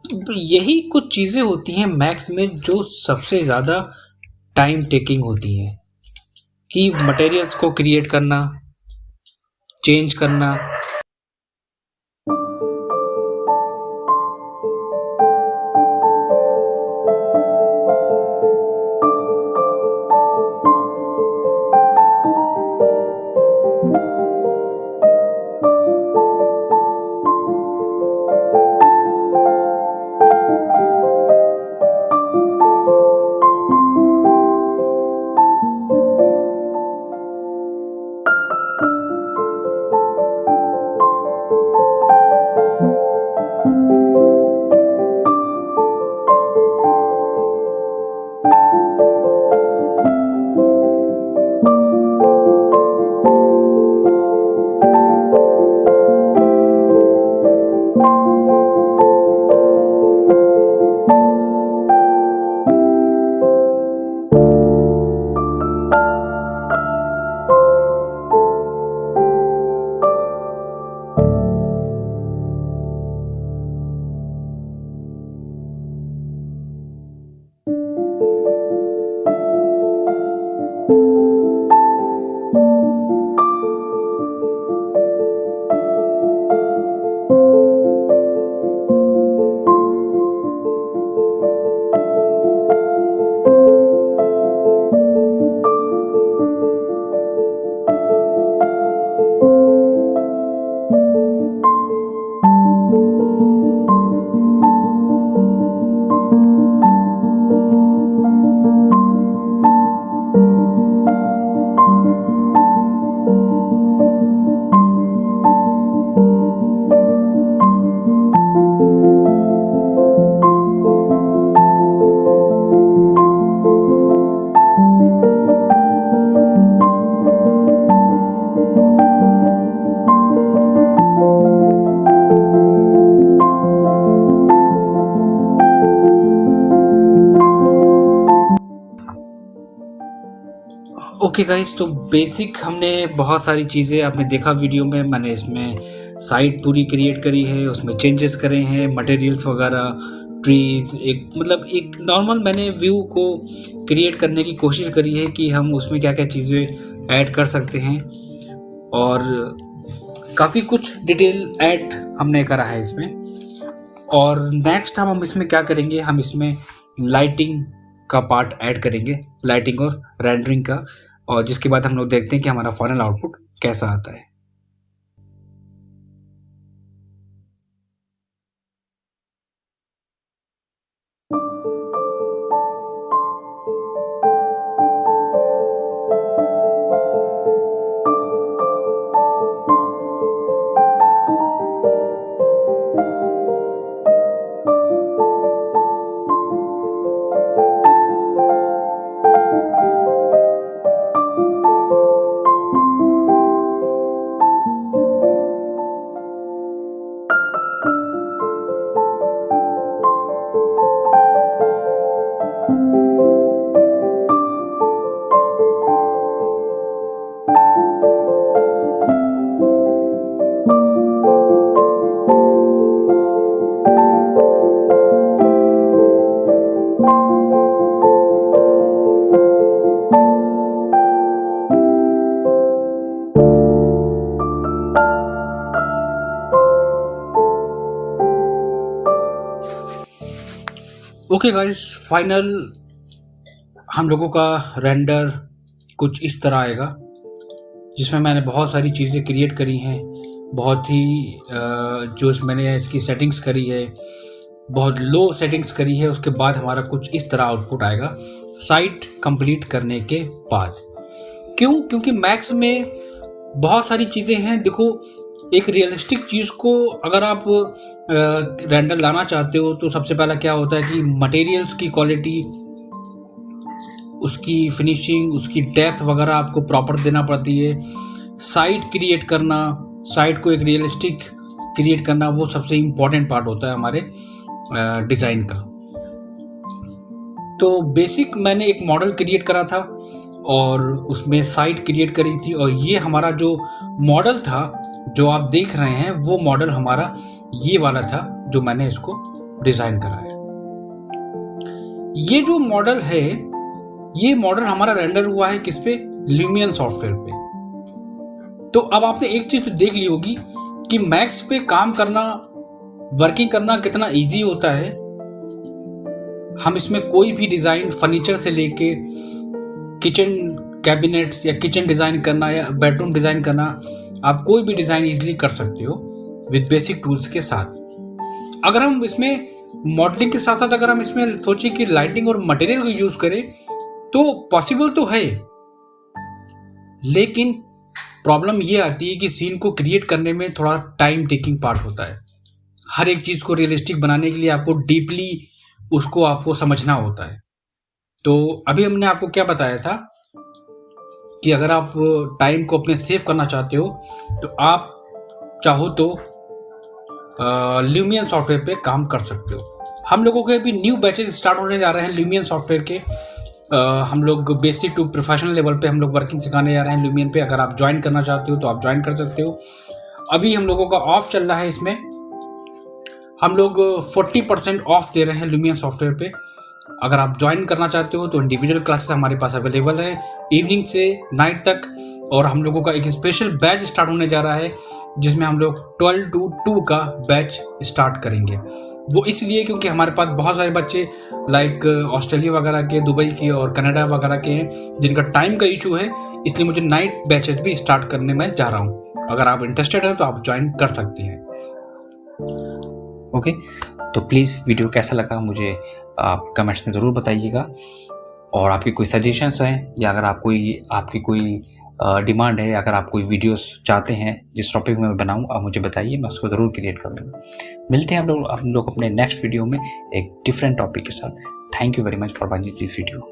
तो यही कुछ चीज़ें होती हैं मैक्स में जो सबसे ज़्यादा टाइम टेकिंग होती हैं, कि मटेरियल्स को क्रिएट करना, चेंज करना। ओके गाइस, तो बेसिक हमने बहुत सारी चीज़ें आपने देखा वीडियो में, मैंने इसमें साइट पूरी क्रिएट करी है, उसमें चेंजेस करे हैं, मटेरियल्स वगैरह, ट्रीज, एक मतलब एक नॉर्मल मैंने व्यू को क्रिएट करने की कोशिश करी है कि हम उसमें क्या क्या चीज़ें ऐड कर सकते हैं, और काफ़ी कुछ डिटेल ऐड हमने करा है इसमें। और नेक्स्ट हम इसमें क्या करेंगे, हम इसमें लाइटिंग का पार्ट ऐड करेंगे, लाइटिंग और रेंडरिंग का, और जिसके बाद हम लोग देखते हैं कि हमारा फाइनल आउटपुट कैसा आता है। ओके गाइस, फाइनल हम लोगों का रेंडर कुछ इस तरह आएगा, जिसमें मैंने बहुत सारी चीज़ें क्रिएट करी हैं, बहुत ही जो मैंने इसकी सेटिंग्स करी है, बहुत लो सेटिंग्स करी है। उसके बाद हमारा कुछ इस तरह आउटपुट आएगा साइट कंप्लीट करने के बाद। क्यों? क्योंकि मैक्स में बहुत सारी चीज़ें हैं। देखो, एक रियलिस्टिक चीज़ को अगर आप रेंडर लाना चाहते हो तो सबसे पहला क्या होता है कि मटेरियल्स की क्वालिटी, उसकी फिनिशिंग, उसकी डेप्थ वगैरह आपको प्रॉपर देना पड़ती है। साइट क्रिएट करना, साइट को एक रियलिस्टिक क्रिएट करना, वो सबसे इम्पॉर्टेंट पार्ट होता है हमारे डिज़ाइन का। तो बेसिक मैंने एक मॉडल क्रिएट करा था और उसमें साइट क्रिएट करी थी, और ये हमारा जो मॉडल था जो आप देख रहे हैं वो मॉडल हमारा ये वाला था जो मैंने इसको डिज़ाइन करा है। ये जो मॉडल है, ये मॉडल हमारा रेंडर हुआ है किस पे? ल्यूमियन सॉफ्टवेयर पे। तो अब आपने एक चीज़ तो देख ली होगी कि मैक्स पे काम करना, वर्किंग करना कितना इजी होता है। हम इसमें कोई भी डिज़ाइन, फर्नीचर से लेके किचन कैबिनेट्स या किचन डिज़ाइन करना या बेडरूम डिज़ाइन करना, आप कोई भी डिज़ाइन इजीली कर सकते हो विद बेसिक टूल्स के साथ। अगर हम इसमें मॉडलिंग के साथ साथ अगर हम इसमें सोचें कि लाइटिंग और मटेरियल को यूज़ करें तो पॉसिबल तो है, लेकिन प्रॉब्लम ये आती है कि सीन को क्रिएट करने में थोड़ा टाइम टेकिंग पार्ट होता है। हर एक चीज़ को रियलिस्टिक बनाने के लिए आपको डीपली उसको आपको समझना होता है। तो अभी हमने आपको क्या बताया था कि अगर आप टाइम को अपने सेव करना चाहते हो तो आप चाहो तो ल्यूमियन सॉफ्टवेयर पे काम कर सकते हो। हम लोगों के अभी न्यू बैचेस स्टार्ट होने जा रहे हैं ल्यूमियन सॉफ्टवेयर के। हम लोग बेसिक टू प्रोफेशनल लेवल पे हम लोग वर्किंग सिखाने जा रहे हैं ल्यूमियन पे। अगर आप ज्वाइन करना चाहते हो तो आप ज्वाइन कर सकते हो। अभी हम लोगों का ऑफ चल रहा है, इसमें हम लोग 40% ऑफ दे रहे हैं ल्यूमियन सॉफ्टवेयर पे। अगर आप ज्वाइन करना चाहते हो तो इंडिविजुअल क्लासेस हमारे पास अवेलेबल है इवनिंग से नाइट तक, और हम लोगों का एक स्पेशल बैच स्टार्ट होने जा रहा है जिसमें हम लोग 12 to 2 का बैच स्टार्ट करेंगे। वो इसलिए क्योंकि हमारे पास बहुत सारे बच्चे लाइक ऑस्ट्रेलिया वगैरह के, दुबई के और कनाडा वगैरह के हैं जिनका टाइम का इशू है, इसलिए मुझे नाइट बैचेस भी स्टार्ट करने में जा रहा हूँ। अगर आप इंटरेस्टेड हैं तो आप ज्वाइन कर सकते हैं। ओके, तो प्लीज़ वीडियो कैसा लगा मुझे आप कमेंट्स में ज़रूर बताइएगा, और आपकी कोई सजेशंस हैं या अगर आपकी कोई डिमांड है, अगर आप कोई वीडियोस चाहते हैं जिस टॉपिक में मैं बनाऊँ, आप मुझे बताइए, मैं उसको ज़रूर क्रिएट करूँगा। मिलते हैं हम लोग अपने नेक्स्ट वीडियो में एक डिफरेंट टॉपिक के साथ। Thank you very much for watching this video.